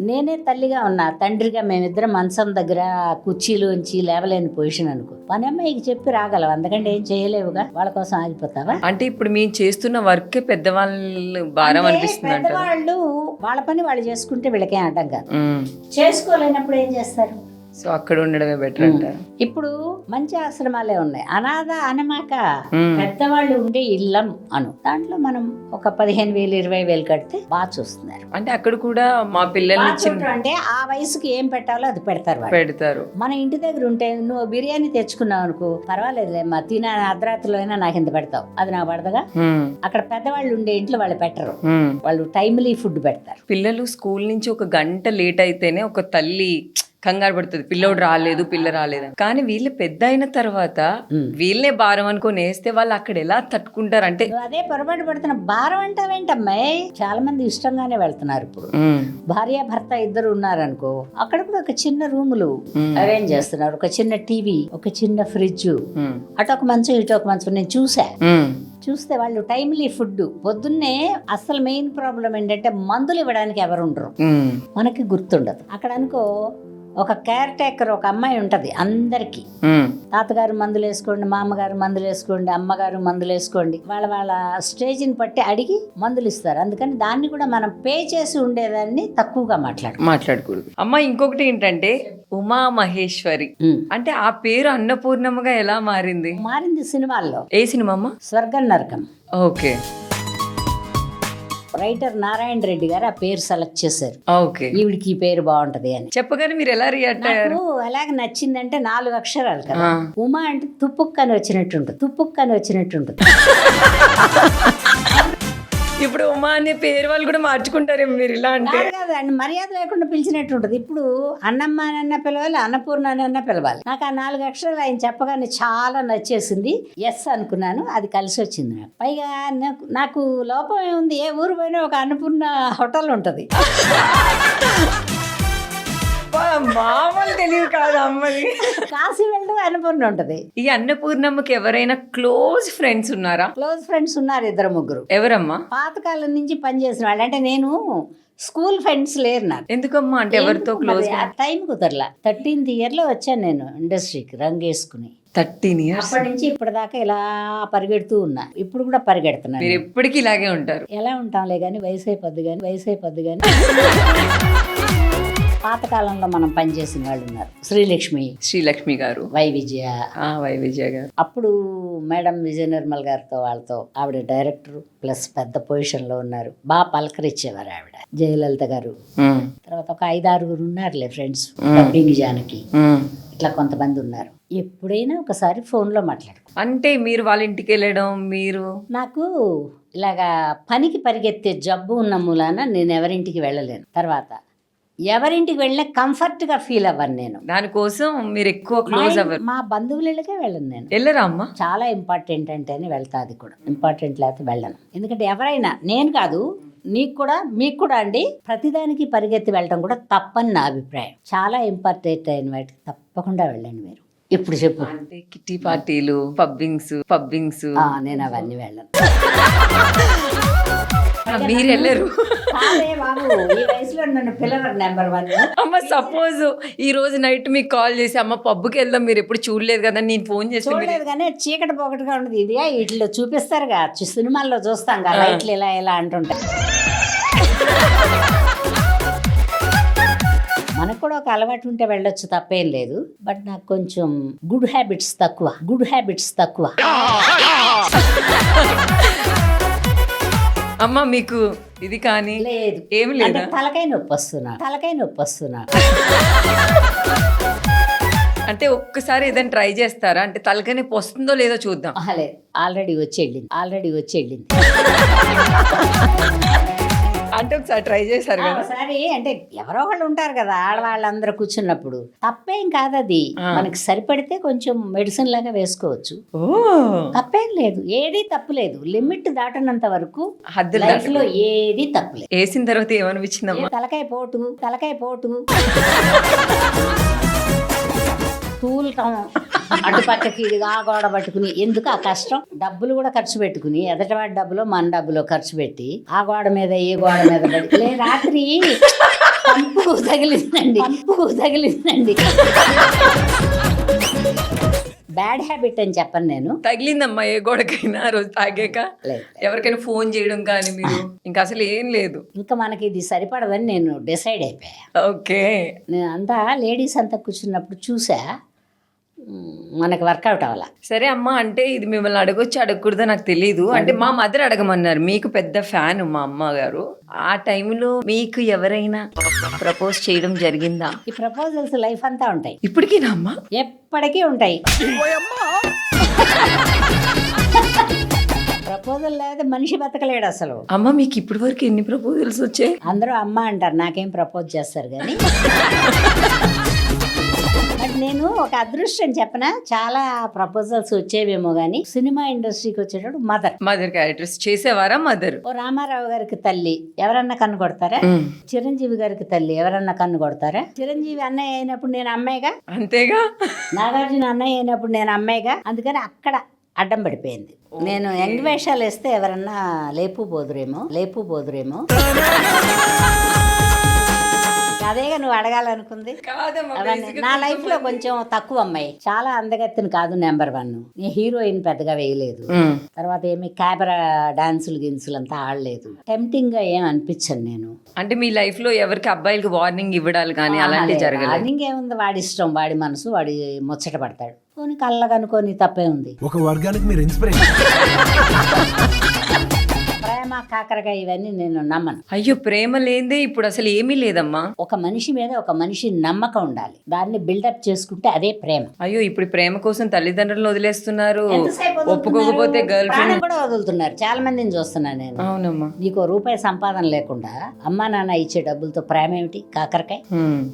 నేనే తల్లిగా ఉన్నా, తండ్రిగా మేమిద్దరం మంచం దగ్గర కుర్చీలోంచి లేవలేని పొజిషన్ అనుకో. పని అమ్మాయికి చెప్పి రాగలవు, అందుకంటే ఏం చేయలేవుగా. వాళ్ళ కోసం ఆగిపోతావా? అంటే ఇప్పుడు మేము చేస్తున్న వర్క్ పెద్దవాళ్ళు భారం అనిపిస్తుంది. పెద్దవాళ్ళు వాళ్ళ పని వాళ్ళు చేసుకుంటే వీళ్ళకేం అడ్డం కాదు. చేసుకోలేనప్పుడు ఏం చేస్తారు? సో అక్కడ ఉండడమే బెటర్ అంటారు. ఇప్పుడు మంచి ఆశ్రమాలే ఉన్నాయి. అనాథ అనమాక పెద్దవాళ్ళు ఉండే ఇల్లం అను, దాంట్లో మనం ఒక 15,000 20,000 కడితే బాగా చూస్తున్నారు. అంటే అక్కడ కూడా మా పిల్లల్ని అంటే ఆ వయసుకి ఏం పెట్టాలో అది పెడతారు. మన ఇంటి దగ్గర ఉంటే నువ్వు బిర్యానీ తెచ్చుకున్నావు అనుకో, పర్వాలేదులే మా తిన అర్ధరాత్రిలో అయినా నాకు ఇంత పెడతావు, అది నాకు పడదగా. అక్కడ పెద్దవాళ్ళు ఉండే ఇంట్లో వాళ్ళు పెట్టరు, వాళ్ళు టైమ్లీ ఫుడ్ పెడతారు. పిల్లలు స్కూల్ నుంచి ఒక గంట లేట్ అయితేనే ఒక తల్లి కంగారు పడుతుంది, పిల్లోడు రాలేదు పిల్ల రాలేదు. కానీ వీళ్ళు పెద్ద అయిన తర్వాత వీళ్ళనే భారం అనుకుని వేస్తే వాళ్ళు అక్కడ ఎలా తట్టుకుంటారు? అంటే అదే పొరపాటు పడుతున్న భారం అంటావేంటమ్మాయి? చాలా మంది ఇష్టంగానే వెళ్తున్నారు. ఇప్పుడు భార్య భర్త ఇద్దరు ఉన్నారనుకో, అక్కడ కూడా ఒక చిన్న రూములు అరేంజ్ చేస్తున్నారు, ఒక చిన్న టీవీ, ఒక చిన్న ఫ్రిడ్జ్, అటు ఒక మంచం ఇటు ఒక మంచం. నేను చూస్తే వాళ్ళు టైమ్లీ ఫుడ్. పొద్దున్నే అసలు మెయిన్ ప్రాబ్లం ఏంటంటే మందులు ఇవ్వడానికి ఎవరు ఉండరు, మనకి గుర్తుండదు. అక్కడ అనుకో ఒక కేర్ టేకర్, ఒక అమ్మాయి ఉంటది అందరికి. తాతగారు మందులు వేసుకోండి, మామగారు మందులు వేసుకోండి, అమ్మగారు మందులు వేసుకోండి, వాళ్ళ స్టేజ్ని బట్టి అడిగి మందులు ఇస్తారు. అందుకని దాన్ని కూడా మనం పే చేసి ఉండేదాన్ని తక్కువగా మాట్లాడకూడదు. అమ్మ ఇంకొకటి ఏంటంటే ఉమా మహేశ్వరి అంటే ఆ పేరు అన్నపూర్ణమ్మగా ఎలా మారింది? సినిమాల్లో. ఏ సినిమా అమ్మ? స్వర్గం నరకం. ఓకే. రైటర్ నారాయణ రెడ్డి గారు ఆ పేరు సెలెక్ట్ చేశారు. ఓకే, ఈవిడికి ఈ పేరు బాగుంటది అని చెప్పగానే మీరు ఎలా రియాక్ట్ అయ్యారు? ఎలాగ నచ్చిందంటే 4 అక్షరాలు కదా. ఉమా అంటే తుప్పుక్కని వచ్చినట్టుంటుంది. ఇప్పుడు ఉమా అనే పేరు వాళ్ళు కూడా మార్చుకుంటారేమో మీరు ఇలా అంటే? కాదండి, మర్యాద లేకుండా పిలిచినట్టు ఉంటుంది. ఇప్పుడు అన్నమ్మ అన్న పిలవాలి, అన్నపూర్ణ అన్న పిలవాలి. నాకు ఆ 4 అక్షరాలు ఆయన చెప్పగానే చాలా నచ్చేసింది. ఎస్ అనుకున్నాను, అది కలిసి వచ్చింది నాకు. పైగా నాకు లోపం ఏముంది, ఏ ఊరు పోయినా ఒక అన్నపూర్ణ హోటల్ ఉంటుంది. మామూలు తెలియదు కాదు అమ్మది. కాశీ వెళ్ళి అన్నపూర్ణ ఉంటది. ఈ అన్నపూర్ణమ్మకి ఎవరైనా క్లోజ్ ఫ్రెండ్స్ ఉన్నారా? క్లోజ్ ఫ్రెండ్స్ ఉన్నారు, 2-3. ఎవరమ్మా? పాతకాలం నుంచి పనిచేసిన వాళ్ళు. అంటే నేను స్కూల్ ఫ్రెండ్స్ లేరు నాకు. ఎందుకమ్మా? అంటే ఎవరితో క్లోజ్? టైం కుదరలా. 13th year లో వచ్చాను నేను ఇండస్ట్రీకి రంగేసుకుని. 13 years. అప్పటి నుంచి ఇప్పటిదాకా ఇలా పరిగెడుతూ ఉన్నా. ఇప్పుడు కూడా పరిగెడుతున్నాను. మీరు ఎప్పటికీ ఇలాగే ఉంటారు. ఎలా ఉంటాంలే కానీ వయసు అయిపోద్ది కానీ. పాతకాలంలో మనం పనిచేసిన వాళ్ళు ఉన్నారు. శ్రీలక్ష్మి గారు, వై విజయ గారు. అప్పుడు మేడం విజయ నిర్మల్ గారితో వాళ్ళతో, ఆవిడ డైరెక్టర్ ప్లస్ పెద్ద పొజిషన్ లో ఉన్నారు, బాగా పలకరించేవారు ఆవిడ. జయలలిత గారు, తర్వాత ఒక 5-6 ఉన్నారులే ఫ్రెండ్స్. డబ్బింగ్ జానకి, ఇట్లా కొంతమంది ఉన్నారు. ఎప్పుడైనా ఒకసారి ఫోన్ లో మాట్లాడుకో. అంటే మీరు వాళ్ళ ఇంటికి వెళ్ళడం, మీరు నాకు ఇలాగా పనికి పరిగెత్తే జబ్బు ఉన్న మూలాన నేను ఎవరింటికి వెళ్ళలేను. తర్వాత ఎవరింటికి వెళ్ళినా కంఫర్ట్ గా ఫీల్ అవ్వను నేను. దానికోసం మీరు ఎక్కువ క్లోజ్ అవ్వరు? మా బంధువులకే వెళ్ళను నేను. వెళ్ళరా అమ్మా? చాలా ఇంపార్టెంట్ అంటేనే వెళ్తా, అది కూడా ఇంపార్టెంట్ లేకపోతే వెళ్ళను. ఎందుకంటే ఎవరైనా, నేను కాదు నీకు కూడా మీకు కూడా అండి, ప్రతిదానికి పరిగెత్తి వెళ్ళడం కూడా తప్పని నా అభిప్రాయం. చాలా ఇంపార్టెంట్ అయిన వాటికి తప్పకుండా వెళ్ళండి మీరు. ఇప్పుడు చెప్పు. అంటే కిట్టి పార్టీలు, పబ్బింగ్స్ నేను అవన్నీ వెళ్ళను. మీరు వెళ్ళరు? ఈ వయసులో నన్ను పిల్లవారు నెంబర్ 1. అమ్మ సపోజ్ ఈ రోజు నైట్ మీకు కాల్ చేసి అమ్మ పబ్కి వెళ్దాం, మీరు ఎప్పుడు చూడలేదు కదా, నేను ఫోన్ చేసి చూడలేదు కానీ చీకటి పొగటిగా ఉండదు. ఇది వీటిలో చూపిస్తారుగా, సినిమాల్లో చూస్తాం కదా, లైట్లు ఇలా అంటుంటాయి. మనకు కూడా ఒక అలవాటు ఉంటే వెళ్ళొచ్చు, తప్పేం లేదు. బట్ నాకు కొంచెం గుడ్ హ్యాబిట్స్ తక్కువ. అమ్మ మీకు ఇది కానీ లేదు, ఏమి లేదు. తలకాయ నొప్పి వస్తున్నా. అంటే ఒక్కసారి ఏదైనా ట్రై చేస్తారా? అంటే తలకాయ నొప్పి వస్తుందో లేదో చూద్దాం. లేదు, ఆల్రెడీ వచ్చి వెళ్ళింది. అంటే ఒకసారి ట్రై చేశారు కదా. ఒకసారి అంటే ఎవరో ఒకళ్ళు ఉంటారు కదా ఆడవాళ్ళందరూ కూర్చున్నప్పుడు, తప్పేం కాదు అది. మనకి సరిపడితే కొంచెం మెడిసిన్ లాగా వేసుకోవచ్చు, తప్పేం లేదు, ఏది తప్పులేదు. లిమిట్ దాటనంత వరకు హద్దులు లైఫ్ లో ఏది తప్పులేదు. వేసిన తర్వాత ఏమనిపించిందమ్మా? తలకాయ పోటు తూలటం, అటుపక్కకి ఆ గోడ పట్టుకుని ఎందుకు ఆ కష్టం, డబ్బులు కూడా ఖర్చు పెట్టుకుని ఎదటివాడి డబ్బులో మన డబ్బులో ఖర్చు పెట్టి ఆ గోడ మీద ఈ గోడ మీద పడి రాత్రి పంపు తగిలిందండి. బ్యాడ్ హ్యాబిట్ అని చెప్పను నేను. తగిలిందమ్మా ఏ గోడకైనా ఆ రోజు తాగాక? ఎవరికైనా ఫోన్ చేయడం కానీ మీరు ఇంకా అసలు ఏం లేదు? ఇంకా మనకి ఇది సరిపడదని నేను డిసైడ్ అయిపోయా. ఓకే. నేను అంతా లేడీస్ అంతా కూర్చున్నప్పుడు చూసా, మనకి వర్కౌట్ అవ్వాల. సరే అమ్మా, అంటే ఇది మిమ్మల్ని అడగొచ్చు అడగకూడదో నాకు తెలియదు. అంటే మా మదర్ అడగమన్నారు, మీకు పెద్ద ఫ్యాన్ మా అమ్మగారు. ఆ టైంలో మీకు ఎవరైనా ప్రపోజ్ చేయడం జరిగిందా? ఈ ప్రపోజల్స్ లైఫ్ అంతా ఉంటాయి. ఇప్పటికీ అమ్మా? ఎప్పటికీ ఉంటాయి. ప్రపోజల్ లేదా మనిషి బతకలేడు అసలు. అమ్మ మీకు ఇప్పటి వరకు ఎన్ని ప్రపోజల్స్ వచ్చాయి? అందరూ అమ్మ అంటారు, నాకేం ప్రపోజ్ చేస్తారు కానీ. బట్ నేను ఒక అదృష్టం చెప్పనా, చాలా ప్రపోజల్స్ వచ్చేవేమో కానీ సినిమా ఇండస్ట్రీకి వచ్చేటప్పుడు మదర్ క్యారెక్టర్స్ చేసేవారా? మదర్. ఓ రామారావు గారికి తల్లి ఎవరన్నా కన్ను కొడతారా? చిరంజీవి గారికి తల్లి ఎవరన్నా కన్ను కొడతారా? చిరంజీవి అన్నయ్య అయినప్పుడు నేను అమ్మాయిగా, అంతేగా. నాగార్జున అన్నయ్య అయినప్పుడు నేను అమ్మాయిగా. అందుకని అక్కడ అడ్డం పడిపోయింది. నేను యంగ్ వేషాలు వేస్తే ఎవరన్నా లేపుపోదురేమో. అదేగా నువ్వు అడగాలనుకుంది. నా లైఫ్ లో కొంచెం తక్కువ అమ్మాయి, చాలా అందగత్తిని కాదు, నెంబర్ 1. నీ హీరోయిన్ పెద్దగా వేయలేదు, తర్వాత ఏమి కెమెరా డాన్సులు గిన్సులు అంతా ఆడలేదు, టెంప్టింగ్ గా ఏం అనిపించను నేను. అంటే మీ లైఫ్ లో ఎవరికి అబ్బాయిలకి వార్నింగ్ ఇవ్వడాలు కానీ అలాంటివి జరగలేదు? వార్నింగ్ ఏముంది, వాడి ఇష్టం, వాడి మనసు, వాడి ముచ్చట పడతాడు. పోనీ కళ్ళగనుకోని తప్పే ఉంది. ఒక వర్గానికి మీరు ఇన్స్పిరేషన్. ప్రేమ కాకరకాయ ఇవన్నీ నేను నమ్మను. అయ్యో, ప్రేమ లేదే ఇప్పుడు అసలు ఏమీ లేదమ్మా. ఒక మనిషి మీద ఒక మనిషి నమ్మకం ఉండాలి, దాన్ని బిల్డప్ చేసుకుంటే అదే ప్రేమ. అయ్యో, ఇప్పుడు ప్రేమ కోసం తల్లిదండ్రులను వదిలేస్తున్నారు, ఒప్పుకోకపోతే గర్ల్ ఫ్రెండ్ కూడా వదులుతున్నారు. చాలా మందిని చూస్తున్నాను నేను. అవునమ్మా. నీకు రూపాయి సంపాదన లేకుండా అమ్మా నాన్న ఇచ్చే డబ్బులతో ప్రేమ ఏమిటి? కాకరకాయ.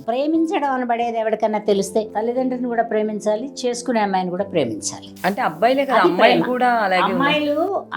ప్రేమించడం అనబడేది ఎవరికైనా తెలిస్తే తల్లిదండ్రులను కూడా ప్రేమించాలి, చేసుకునే అమ్మాయిని కూడా ప్రేమించాలి. అంటే అబ్బాయిలే కదా, అమ్మాయిలు కూడా అలాగే.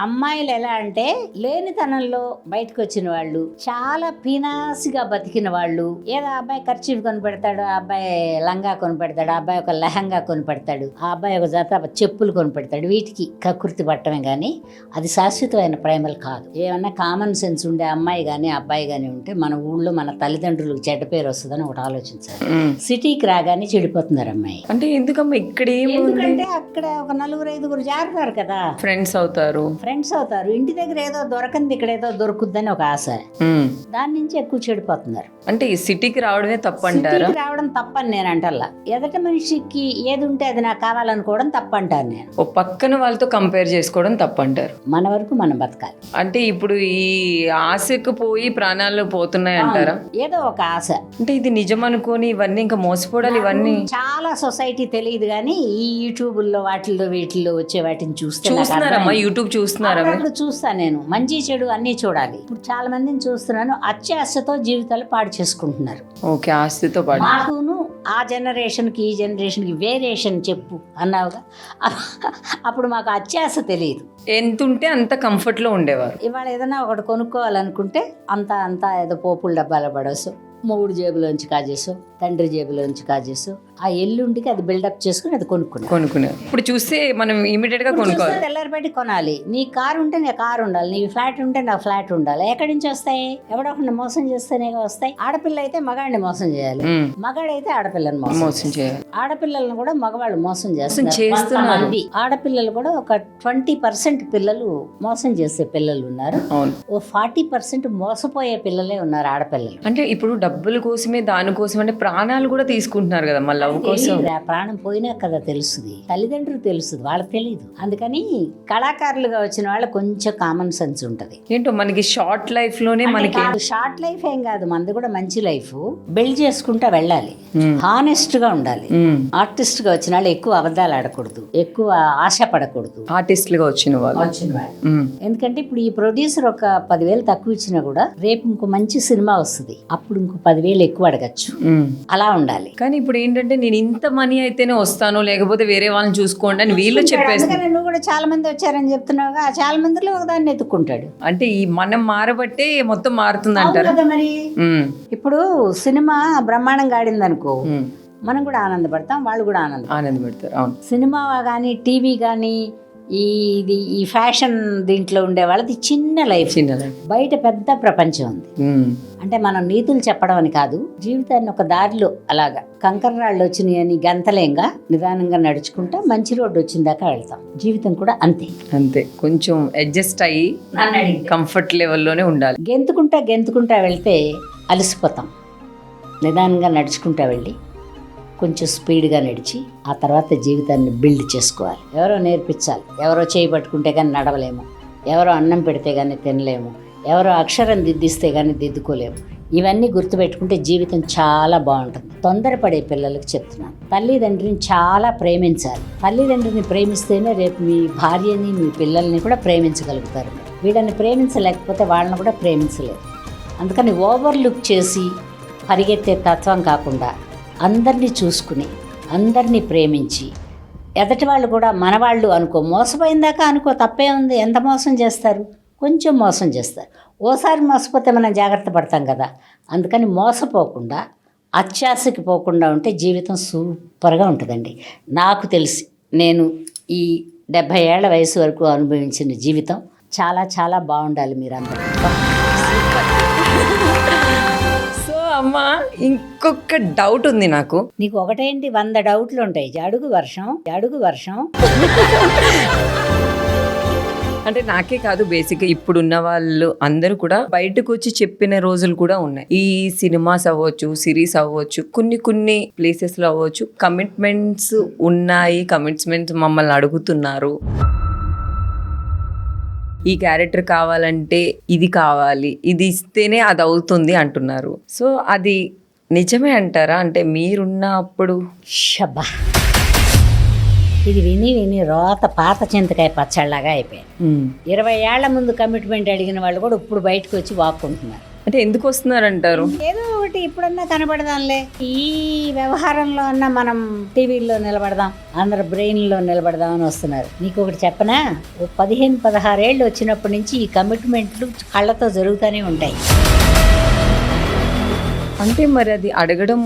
అమ్మాయిలు ఎలా అంటే లేనితనంలో బయటకు వచ్చిన వాళ్ళు, చాలా పీనాసిగా బతికిన వాళ్ళు. ఏదో అబ్బాయి ఖర్చు కొని పెడతాడు, ఆ అబ్బాయి లంగా కొని పెడతాడు, ఆ అబ్బాయి ఒక లెహంగా కొని పెడతాడు, ఆ అబ్బాయి ఒక జత చెప్పులు కొని పెడతాడు, వీటికి కకృతి పట్టమే కానీ అది శాశ్వతమైన ప్రేమలు కాదు. ఏమన్నా కామన్ సెన్స్ ఉండే అమ్మాయి కానీ అబ్బాయి కానీ ఉంటే మన ఊళ్ళో మన తల్లిదండ్రులకు చెడ్డ పేరు వస్తుందని ఒకటి ఆలోచించాలి. సిటీకి రాగానే చెడిపోతున్నారు అమ్మాయి. అంటే ఎందుకమ్మా ఇక్కడ? ఎందుకంటే అక్కడ ఒక 4-5 జారుతారు కదా, ఫ్రెండ్స్ అవుతారు. ఇంటి దగ్గర ఏదో దొరకంది ఇక్కడ ఏదో దొరుకుద్దని ఒక ఆశ, దాని నుంచి ఎక్కువ చెడిపోతున్నారు. అంటే ఈ సిటీకి రావడమే తప్పు అంటారా? రావడం తప్పని నేను అంటల్లా, ఎదట మనిషికి ఏది ఉంటే అది నాకు కావాలనుకోవడం తప్పంటారు నేను. ఓ పక్కన వాళ్ళతో కంపేర్ చేసుకోవడం తప్పంటారు. మన వరకు మనం బతకాలి. అంటే ఇప్పుడు ఈ ఆశకు పోయి ప్రాణాలు పోతున్నాయి అంటారా? ఏదో ఒక ఆశ. అంటే ఇది నిజం అనుకోని ఇవన్నీ ఇంకా మోసపోవడాలి. ఇవన్నీ చాలా సొసైటీ తెలియదు కానీ ఈ యూట్యూబుల్లో వీటిల్లో వచ్చే వాటిని చూస్తున్నారమ్మా. యూట్యూబ్ చూస్తున్నారా? చూస్తాను నేను, మంచి చెడు అన్ని చూడాలి. ఇప్పుడు చాలా మందిని చూస్తున్నాను, అత్యాశతో జీవితాలు పాడు చేసుకుంటున్నారు. ఓకే, ఆస్తితో పాటు. మాకును ఆ జనరేషన్కి ఈ జనరేషన్కి వేరియేషన్ చెప్పు అన్నావుగా, అప్పుడు మాకు అత్యాశ తెలియదు. ఎంత ఉంటే అంత కంఫర్ట్లో ఉండేవారు. ఇవాళ ఏదైనా ఒకటి కొనుక్కోవాలనుకుంటే అంతా ఏదో పోపుల డబ్బాలో పడేసు, మొగుడు జేబులోంచి కాజేసు, తండ్రి జేబులోంచి కాజేసు, ఆ ఎల్లుండికి అది బిల్డప్ చేసుకుని అది కొనుక్కున్నారు. ఇప్పుడు చూస్తే మనం ఇమీడియట్ గా కొనుక్కోవాలి, తెల్లారిపెట్టి కొనాలి. నీ కారు ఉంటే నీ కారు ఉండాలి, నీ ఫ్లాట్ ఉంటే నా ఫ్లాట్ ఉండాలి. ఎక్కడి నుంచి వస్తాయి? ఎవడో ఒకరిని మోసం చేస్తేనే వస్తాయి. ఆడపిల్ల అయితే మగాడిని మోసం చేయాలి, మగాడైతే ఆడపిల్లని మోసం చేయాలి. ఆడపిల్లలను కూడా మగవాళ్ళు మోసం చేస్తున్నారు. ఆడపిల్లలు కూడా ఒక 20% పిల్లలు మోసం చేసే పిల్లలు ఉన్నారు, ఓ 40% మోసపోయే పిల్లలే ఉన్నారు ఆడపిల్లలు. అంటే ఇప్పుడు డబ్బుల కోసమే దానికోసం అంటే ప్రాణాలు కూడా తీసుకుంటున్నారు కదా మళ్ళీ లవ్ కోసం. తెలీదురా, ప్రాణం పోయినా కదా తెలుస్తుంది, తల్లిదండ్రులు తెలుస్తుంది, వాళ్ళకి తెలియదు. అందుకని కళాకారులుగా వచ్చిన వాళ్ళకి కొంచెం కామన్ సెన్స్ ఉంటది. ఏంటో మనకి షార్ట్ లైఫ్ లోనే మనకి షార్ట్ లైఫ్ ఏం కాదు, మనది కూడా మంచి లైఫ్. బిల్డ్ చేసుకుంటా వెళ్ళాలి, హానెస్ట్ గా ఉండాలి. ఆర్టిస్ట్ గా వచ్చిన వాళ్ళు ఎక్కువ అబద్ధాలు ఆడకూడదు, ఎక్కువ ఆశ పడకూడదు. ఆర్టిస్టులుగా వచ్చిన వాళ్ళు. ఎందుకంటే ఇప్పుడు ఈ ప్రొడ్యూసర్ ఒక 10,000 తక్కువ ఇచ్చినా కూడా రేపు ఇంకో మంచి సినిమా వస్తుంది, అప్పుడు ఇంకో 10,000 ఎక్కువ అడగచ్చు. అలా ఉండాలి. కానీ ఇప్పుడు ఏంటంటే నేను ఇంత మనీ అయితేనే వస్తాను, లేకపోతే వేరే వాళ్ళని చూసుకోండి అని వీళ్ళు చెప్పేసి. అందుకని నువ్వు కూడా చాలా మంది వచ్చారని చెప్తున్నావుగా, ఆ చాలా మందిలో ఒకదాన్ని ఎత్తుక్కుంటాడు. అంటే ఈ మనం మారబట్టే మొత్తం మారుతుంది అంటారు కదా మరి. ఇప్పుడు సినిమా బ్రహ్మాండంగా ఆడింది అనుకో, మనం కూడా ఆనందపడతాం, వాళ్ళు కూడా ఆనందపడతారు. అవును. సినిమా కానీ టీవీ కానీ ఈ ఫ్యాషన్ దీంట్లో ఉండే వాళ్ళది చిన్న లైఫ్, బయట పెద్ద ప్రపంచం ఉంది. అంటే మనం నీతులు చెప్పడం అని కాదు, జీవితాన్ని ఒక దారిలో అలాగా కంకర్రాళ్ళు వచ్చినాయి అని గంతలేంగా నిదానంగా నడుచుకుంటా మంచి రోడ్డు వచ్చిన దాకా వెళ్తాం. జీవితం కూడా అంతే అంతే, కొంచెం అడ్జస్ట్ అయ్యి కంఫర్ట్ లెవెల్లోనే ఉండాలి. గెంతుకుంటా వెళ్తే అలసిపోతాం. నిదానంగా నడుచుకుంటా వెళ్ళి కొంచెం స్పీడ్గా నడిచి ఆ తర్వాత జీవితాన్ని బిల్డ్ చేసుకోవాలి. ఎవరో నేర్పించాలి, ఎవరో చేయి పట్టుకుంటే కానీ నడవలేము, ఎవరో అన్నం పెడితే కానీ తినలేము, ఎవరో అక్షరం దిద్దిస్తే కానీ దిద్దుకోలేము. ఇవన్నీ గుర్తుపెట్టుకుంటే జీవితం చాలా బాగుంటుంది. తొందరపడే పిల్లలకు చెప్తున్నాను, తల్లిదండ్రిని చాలా ప్రేమించాలి. తల్లిదండ్రిని ప్రేమిస్తేనే రేపు మీ భార్యని, మీ పిల్లల్ని కూడా ప్రేమించగలుగుతారు. వీళ్ళని ప్రేమించలేకపోతే వాళ్ళని కూడా ప్రేమించలేరు. అందుకని ఓవర్లుక్ చేసి పరిగెత్తే తత్వం కాకుండా అందరినీ చూసుకుని అందరినీ ప్రేమించి, ఎదటి వాళ్ళు కూడా మనవాళ్ళు అనుకో, మోసపోయిందాకా అనుకో, తప్పే ఉంది. ఎంత మోసం చేస్తారు, కొంచెం మోసం చేస్తారు. ఓసారి మోసపోతే మనం జాగ్రత్త పడతాం కదా. అందుకని మోసపోకుండా అత్యాశకి పోకుండా ఉంటే జీవితం సూపర్గా ఉంటుందండి. నాకు తెలిసి నేను ఈ 70 ఏళ్ల వయసు వరకు అనుభవించిన జీవితం చాలా చాలా బాగుండాలి మీరందరూ. అమ్మ, ఇంకొక డౌట్ ఉంది నాకు. నీకు ఒకటేంటి 100 డౌట్లు ఉంటాయి. అడుగు వర్షం. అంటే నాకే కాదు, బేసిక్గా ఇప్పుడున్న వాళ్ళు అందరూ కూడా బయటకు వచ్చి చెప్పిన రోజులు కూడా ఉన్నాయి. ఈ సినిమాస్ అవ్వచ్చు, సిరీస్ అవ్వచ్చు, కొన్ని ప్లేసెస్లో అవ్వచ్చు, కమిట్మెంట్స్ ఉన్నాయి, కమిట్మెంట్స్ మమ్మల్ని అడుగుతున్నారు. ఈ క్యారెక్టర్ కావాలంటే ఇది కావాలి, ఇది ఇస్తేనే అది అవుతుంది అంటున్నారు. సో అది నిజమే అంటారా? అంటే మీరున్నప్పుడు షబ్బా, ఇది విని రోత పాత చింతకాయ పచ్చళ్ళలాగా అయిపోయాయి. 20 ఏళ్ల ముందు కమిట్మెంట్ అడిగిన వాళ్ళు కూడా ఇప్పుడు బయటకు వచ్చి వాక్కుంటున్నారు. అంటే ఎందుకు వస్తున్నారంటారు? ఏదో ఒకటి ఇప్పుడన్నా కనబడదాంలే, ఈ వ్యవహారంలో అన్నా మనం టీవీల్లో నిలబడదాం, అందరు బ్రెయిన్లో నిలబడదాం అని వస్తున్నారు. నీకు ఒకటి చెప్పనా, 15-16 ఏళ్ళు వచ్చినప్పటి నుంచి ఈ కమిట్మెంట్లు కళ్ళతో జరుగుతూనే ఉంటాయి. అంటే మరి అది అడగడం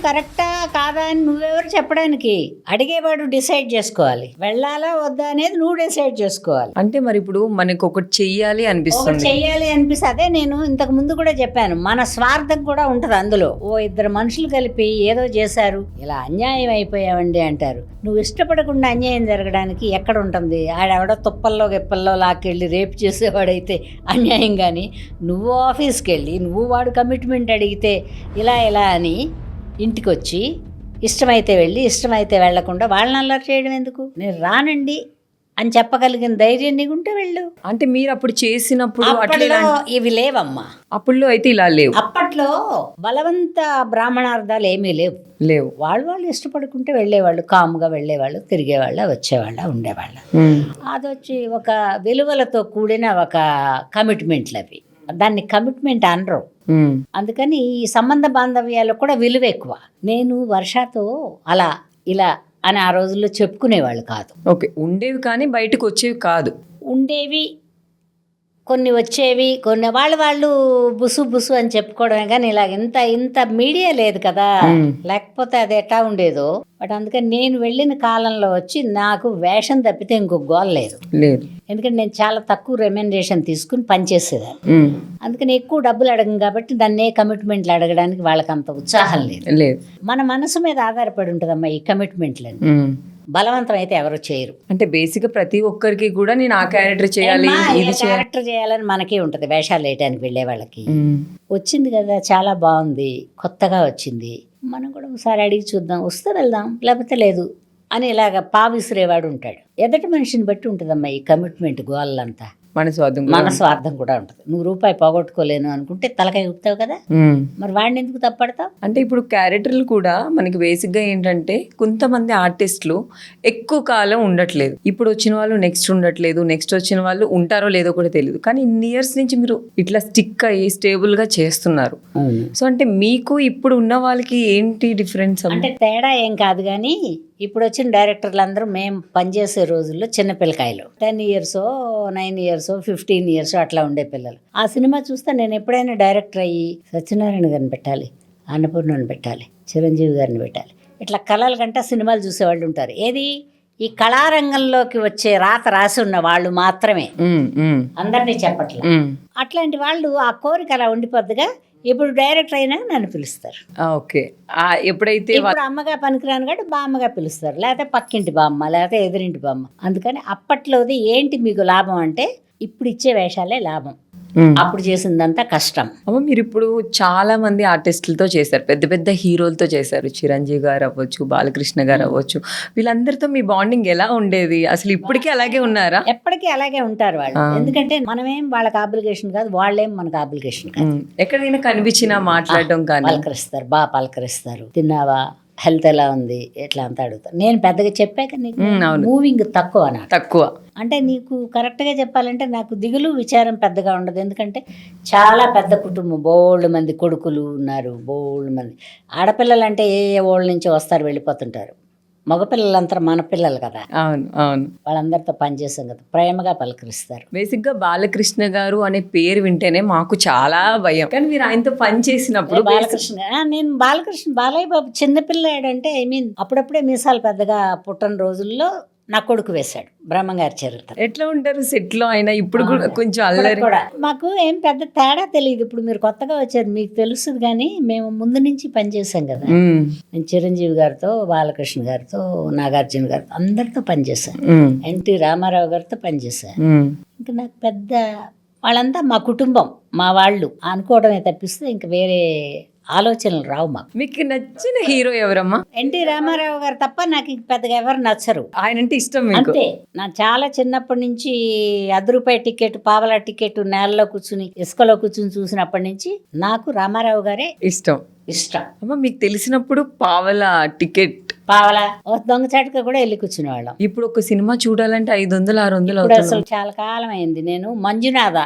కరెక్టా కాదా అని నువ్వెవరు చెప్పడానికి? అడిగేవాడు డిసైడ్ చేసుకోవాలి, వెళ్ళాలా వద్దా అనేది నువ్వు డిసైడ్ చేసుకోవాలి. అంటే మరి ఇప్పుడు మనకు ఒకటి చెయ్యాలి అనిపిస్తుంది. అదే నేను ఇంతకు ముందు కూడా చెప్పాను, మన స్వార్థం కూడా ఉంటది అందులో. ఇద్దరు మనుషులు కలిపి ఏదో చేశారు, ఇలా అన్యాయం అయిపోయావండి అంటారు. నువ్వు ఇష్టపడకుండా అన్యాయం జరగడానికి ఎక్కడ ఉంటుంది? ఆడెవడో తుప్పల్లో గిప్పల్లో లాక్కెళ్ళి రేపు చేసేవాడైతే అన్యాయం. కానీ నువ్వు ఆఫీస్కి వెళ్ళి నువ్వు వాడు కమిట్మెంట్ అడిగితే ఇలా అని ఇంటికి వచ్చి ఇష్టమైతే వెళ్ళి ఇష్టమైతే వెళ్లకుండా వాళ్ళని అల్లరి చేయడం ఎందుకు? నేను రానండి అని చెప్పగలిగిన ధైర్యం నీకుంటే వెళ్ళు. అంటే మీరు అప్పుడు చేసినప్పుడు ఇవి లేవమ్మా. అప్పుల్లో అయితే ఇలా లేవు. అప్పట్లో బలవంత బ్రాహ్మణార్థాలు ఏమీ లేవు. వాళ్ళు ఇష్టపడుకుంటే వెళ్ళేవాళ్ళు, కాముగా వెళ్ళేవాళ్ళు, తిరిగేవాళ్ళు, వచ్చేవాళ్ళు, ఉండేవాళ్ళు. అదొచ్చి ఒక విలువలతో కూడిన ఒక కమిట్మెంట్లు అవి. దాన్ని కమిట్మెంట్ అనరు. అందుకని ఈ సంబంధ బాంధవ్యాలకు కూడా విలువ ఎక్కువ. నేను వర్షతో అలా ఇలా అని ఆ రోజుల్లో చెప్పుకునేవాళ్ళు కాదు. ఓకే, ఉండేవి కానీ బయటకు వచ్చేవి కాదు. ఉండేవి, కొన్ని వచ్చేవి, కొన్ని వాళ్ళు బుసు అని చెప్పుకోవడమే. కానీ ఇలా ఇంత మీడియా లేదు కదా, లేకపోతే అది ఎట్టా ఉండేదో. బట్ అందుకని నేను వెళ్ళిన కాలంలో వచ్చి నాకు వేషం తప్పితే ఇంకొక గోల్ లేదు. ఎందుకంటే నేను చాలా తక్కువ రెమ్యునరేషన్ తీసుకుని పనిచేసేదాన్ని. అందుకని ఎక్కువ డబ్బులు అడగం కాబట్టి దాన్ని కమిట్మెంట్లు అడగడానికి వాళ్ళకి అంత ఉత్సాహం లేదు. మన మనసు మీద ఆధారపడి ఉంటుందమ్మా ఈ కమిట్మెంట్లని. బలవంతం అయితే ఎవరు చేయరు. అంటే బేసిక్ గా ప్రతి ఒక్కరికి కూడా నేను ఆ క్యారెక్టర్ చేయాలి, ఇది చేయాలి. క్యారెక్టర్ చేయాలని మనకే ఉంటుంది వేషాలు వేయడానికి వెళ్ళే వాళ్ళకి. ఉమ్. వచ్చింది కదా, చాలా బాగుంది, కొత్తగా వచ్చింది, మనం కూడా ఒకసారి అడిగి చూద్దాం, వస్తే వెళ్దాం లేకపోతే లేదు అని ఇలాగ పావిసిరేవాడు ఉంటాడు. ఎదటి మనిషిని బట్టి ఉంటుందమ్మా ఈ కమిట్మెంట్ గోళ్ళంతా. మన స్వార్థం మన స్వార్థం కూడా ఉంటుంది. నువ్వు రూపాయి పోగొట్టుకోలేను అనుకుంటే తలకాయ ఊపుతావు కదా, మరి వాడిని ఎందుకు తప్పడతావు? అంటే ఇప్పుడు క్యారెక్టర్లు కూడా మనకి బేసిక్ గా ఏంటంటే కొంతమంది ఆర్టిస్టులు ఎక్కువ కాలం ఉండట్లేదు. ఇప్పుడు వచ్చిన వాళ్ళు నెక్స్ట్ ఉండట్లేదు, నెక్స్ట్ వచ్చిన వాళ్ళు ఉంటారో లేదో కూడా తెలియదు. కానీ ఇన్ని ఇయర్స్ నుంచి మీరు ఇట్లా స్టిక్ అయ్యి స్టేబుల్ గా చేస్తున్నారు. సో అంటే మీకు ఇప్పుడు ఉన్న వాళ్ళకి ఏంటి డిఫరెన్స్? అంటే తేడా ఏం కాదు, కానీ ఇప్పుడు వచ్చిన డైరెక్టర్లు అందరూ మేము పనిచేసే రోజుల్లో చిన్న పిల్లకాయలు, 10 years 9 years 15 years అట్లా ఉండే పిల్లలు. ఆ సినిమా చూస్తే నేను ఎప్పుడైనా డైరెక్టర్ అయ్యి సత్యనారాయణ గారిని పెట్టాలి, అన్నపూర్ణని పెట్టాలి, చిరంజీవి గారిని పెట్టాలి, ఇట్లా కళల కంటే సినిమాలు చూసేవాళ్ళు ఉంటారు. ఏది ఈ కళారంగంలోకి వచ్చే రాసి ఉన్న వాళ్ళు మాత్రమే, అందరినీ చెప్పట్లేదు. అట్లాంటి వాళ్ళు ఆ కోరిక అలా ఉండిపోద్దిగా. ఇప్పుడు డైరెక్టర్ అయినా నన్ను పిలుస్తారు. ఓకే, ఎప్పుడైతే ఇప్పుడు అమ్మగా పనికిరాను కాబట్టి బామ్మగా పిలుస్తారు, లేకపోతే పక్కింటి బామ్మ, లేకపోతే ఎదురింటి బామ్మ. అందుకని అప్పట్లోది ఏంటి మీకు లాభం అంటే ఇప్పుడు ఇచ్చే వేషాలే లాభం, అప్పుడు చేసిందంతా కష్టం. అమ్మ మీరు ఇప్పుడు చాలా మంది ఆర్టిస్టులతో చేశారు, పెద్ద పెద్ద హీరోలతో చేశారు, చిరంజీవి గారు అవ్వచ్చు, బాలకృష్ణ గారు అవ్వచ్చు. వీళ్ళందరితో మీ బాండింగ్ ఎలా ఉండేది? అసలు ఇప్పటికీ అలాగే ఉన్నారా? ఎప్పటికీ అలాగే ఉంటారు వాళ్ళు. ఎందుకంటే మనమేం వాళ్ళకి అప్లికేషన్ కాదు, వాళ్ళేం మనకు అప్లికేషన్ కాదు. ఎక్కడైనా కనిపించినా మాట్లాడడం కానీ పలకరిస్తారు, బాగా పలకరిస్తారు. తిన్నావా, హెల్త్ ఎలా ఉంది, ఎట్లా అంతా అడుగుతారు. నేను పెద్దగా చెప్పాక నీకు మూవింగ్ తక్కువ నాకు, తక్కువ. అంటే నీకు కరెక్ట్గా చెప్పాలంటే నాకు దిగులు విచారం పెద్దగా ఉండదు. ఎందుకంటే చాలా పెద్ద కుటుంబం, బోల్డ్ మంది కొడుకులు ఉన్నారు, బోల్డ్ మంది ఆడపిల్లలు. అంటే ఏ ఊళ్ళ నుంచి వస్తారు వెళ్ళిపోతుంటారు. మగపిల్లలంతా మన పిల్లలు కదా. అవును అవును, వాళ్ళందరితో పనిచేసాం కదా, ప్రేమగా పలకరిస్తారు. బేసిక్ గా బాలకృష్ణ గారు అనే పేరు వింటేనే మాకు చాలా భయం. కానీ మీరు ఆయనతో పని చేసినప్పుడు నేను బాలయ్య బాబు చిన్నపిల్లాడంటే అప్పుడప్పుడే మీసాలు పెద్దగా పుట్టని రోజుల్లో నా కొడుకు వేశాడు బ్రహ్మంగారి చరిత్ర. ఎట్లా ఉంటారు సెట్ లో ఆయన? ఇప్పుడు కూడా కొంచెం అల్లరి కూడా మాకు ఏం పెద్ద తేడా తెలియదు. ఇప్పుడు మీరు కొత్తగా వచ్చారు, మీకు తెలుస్తుంది. కానీ మేము ముందు నుంచి పనిచేసాం కదా. నేను చిరంజీవి గారితో, బాలకృష్ణ గారితో, నాగార్జున గారితో అందరితో పనిచేశాను. ఎన్టీ రామారావు గారితో పనిచేశాను. ఇంకా నాకు పెద్ద వాళ్ళంతా మా కుటుంబం, మా వాళ్ళు అనుకోవడమే తప్పిస్తే ఇంకా వేరే ఆలోచనలు రావు మాకు. మీకు నచ్చిన హీరో ఎవరమ్మా? ఎన్టీ రామారావు గారు తప్ప నాకు ఇంక పెద్దగా ఎవరు నచ్చరు. ఆయన అంటే ఇష్టం మీకు? అంతే. నా చాలా చిన్నప్పటి నుంచి ₹10 టికెట్, పావలా టికెట్ నేలలో కూర్చుని ఇసుకలో కూర్చుని చూసినప్పటి నుంచి నాకు రామారావు గారే ఇష్టం. అమ్మ మీకు తెలిసినప్పుడు పావలా టికెట్, పావలా దొంగచాటుగా కూడా వెళ్ళి కూర్చునేవాళ్ళం. ఇప్పుడు ఒక సినిమా చూడాలంటే 500-600 అవుతుంది. అసలు చాలా కాలం అయింది. నేను మంజునాథ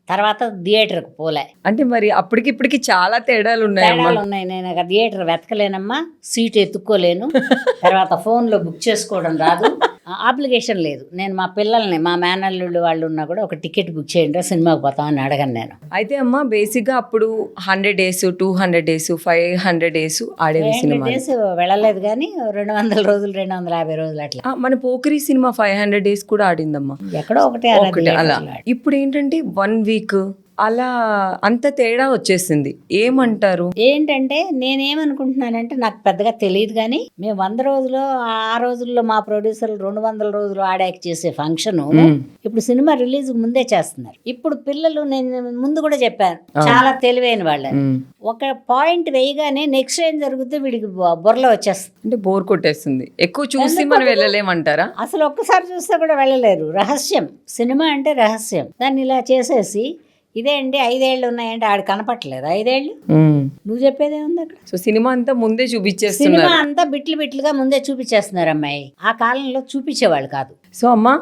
తర్వాత థియేటర్కి పోలే. అంటే మరి అప్పటికి ఇప్పటికి చాలా తేడాలు ఉన్నాయి. నేను థియేటర్ వెతకలేనమ్మా, సీట్ ఎత్తుక్కోలేను, తర్వాత ఫోన్లో బుక్ చేసుకోవడం రాదు, అప్లికేషన్ లేదు. నేను మా పిల్లల్ని, మా మేనల్లుళ్ళు వాళ్ళు ఉన్నా కూడా ఒక టికెట్ బుక్ చేయండి సినిమాకి పోతామని అడగను నేను. అయితే అమ్మ బేసిక్ గా అప్పుడు 100 days, 200 days, 500 days ఆడేవి సినిమా. వెళ్ళలేదు కానీ 200 రోజులు, 250 రోజులు అట్లా. మన పోకిరి సినిమా 500 days కూడా ఆడిందమ్మా, ఎక్కడో ఒకటి అలా. ఇప్పుడు ఏంటంటే 1 week అలా అంత తేడా వచ్చేసింది. ఏమంటారు? ఏంటంటే నేనేమనుకుంటున్నానంటే నాకు పెద్దగా తెలియదు కానీ మేము 100 రోజులు, ఆ రోజుల్లో మా ప్రొడ్యూసర్లు 200 రోజులు ఆడాక చేసే ఫంక్షన్ ఇప్పుడు సినిమా రిలీజ్ ముందే చేస్తున్నారు. ఇప్పుడు పిల్లలు, నేను ముందు కూడా చెప్పాను, చాలా తెలివైన వాళ్ళు. ఒక పాయింట్ వేయగానే నెక్స్ట్ ఏం జరుగుతుందో వీడికి బుర్రలో వచ్చేస్తుంది. అంటే బోర్ కొట్టేస్తుంది, ఎక్కువ చూసి మనం వెళ్ళలేమంటారా? అసలు ఒక్కసారి చూస్తే కూడా వెళ్ళలేరు. రహస్యం, సినిమా అంటే రహస్యం. దాన్ని ఇలా చేసేసి ఇదే అండి 5 ఏళ్ళు ఉన్నాయంటే ఆడు కనపట్లేదు 5 ఏళ్ళు. నువ్వు చెప్పేదే ఉంది అక్కడ. సో సినిమా అంతా ముందే చూపించేస్తున్నారు. సినిమా అంతా బిట్లుగా ముందే చూపించేస్తున్నారు అమ్మాయి. ఆ కాలంలో చూపించేవాళ్ళు కాదు. సో అమ్మా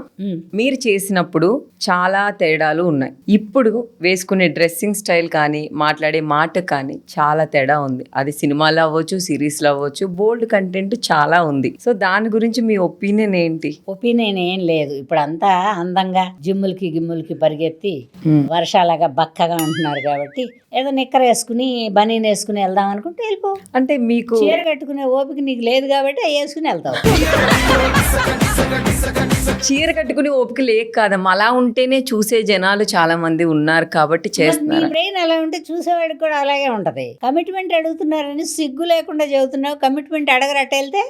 మీరు చేసినప్పుడు చాలా తేడాలు ఉన్నాయి. ఇప్పుడు వేసుకునే డ్రెస్సింగ్ స్టైల్ కానీ, మాట్లాడే మాట కానీ చాలా తేడా ఉంది. అది సినిమాలో అవ్వచ్చు, సిరీస్లో అవ్వచ్చు, బోల్డ్ కంటెంట్ చాలా ఉంది. సో దాని గురించి మీ ఒపీనియన్ ఏంటి? ఒపీనియన్ ఏం లేదు. ఇప్పుడు అంతా అందంగా జిమ్ములకి గిమ్ములకి పరిగెత్తి వర్షాల బక్కగా ఉంటున్నారు కాబట్టి ఏదో నిక్కర వేసుకుని బనీన్ వేసుకుని వెళ్దాం అనుకుంటే వెళ్ళిపో. అంటే మీకు చీర కట్టుకునే ఓపిక నీకు లేదు కాబట్టి వేసుకుని వెళ్తావు. చీర కట్టుకుని ఓపిక లేక కాదమ్మా, అలా ఉంటేనే చూసే జనాలు చాలా మంది ఉన్నారు కాబట్టి నీ చేస్తున్నారు. బ్రెయిన్ అలా ఉంటే చూసేవాడికి కూడా అలాగే ఉంటది. కమిట్మెంట్ అడుగుతున్నారని సిగ్గు లేకుండా చెబుతున్నావు. కమిట్మెంట్ అడగరట్ట వెళ్తే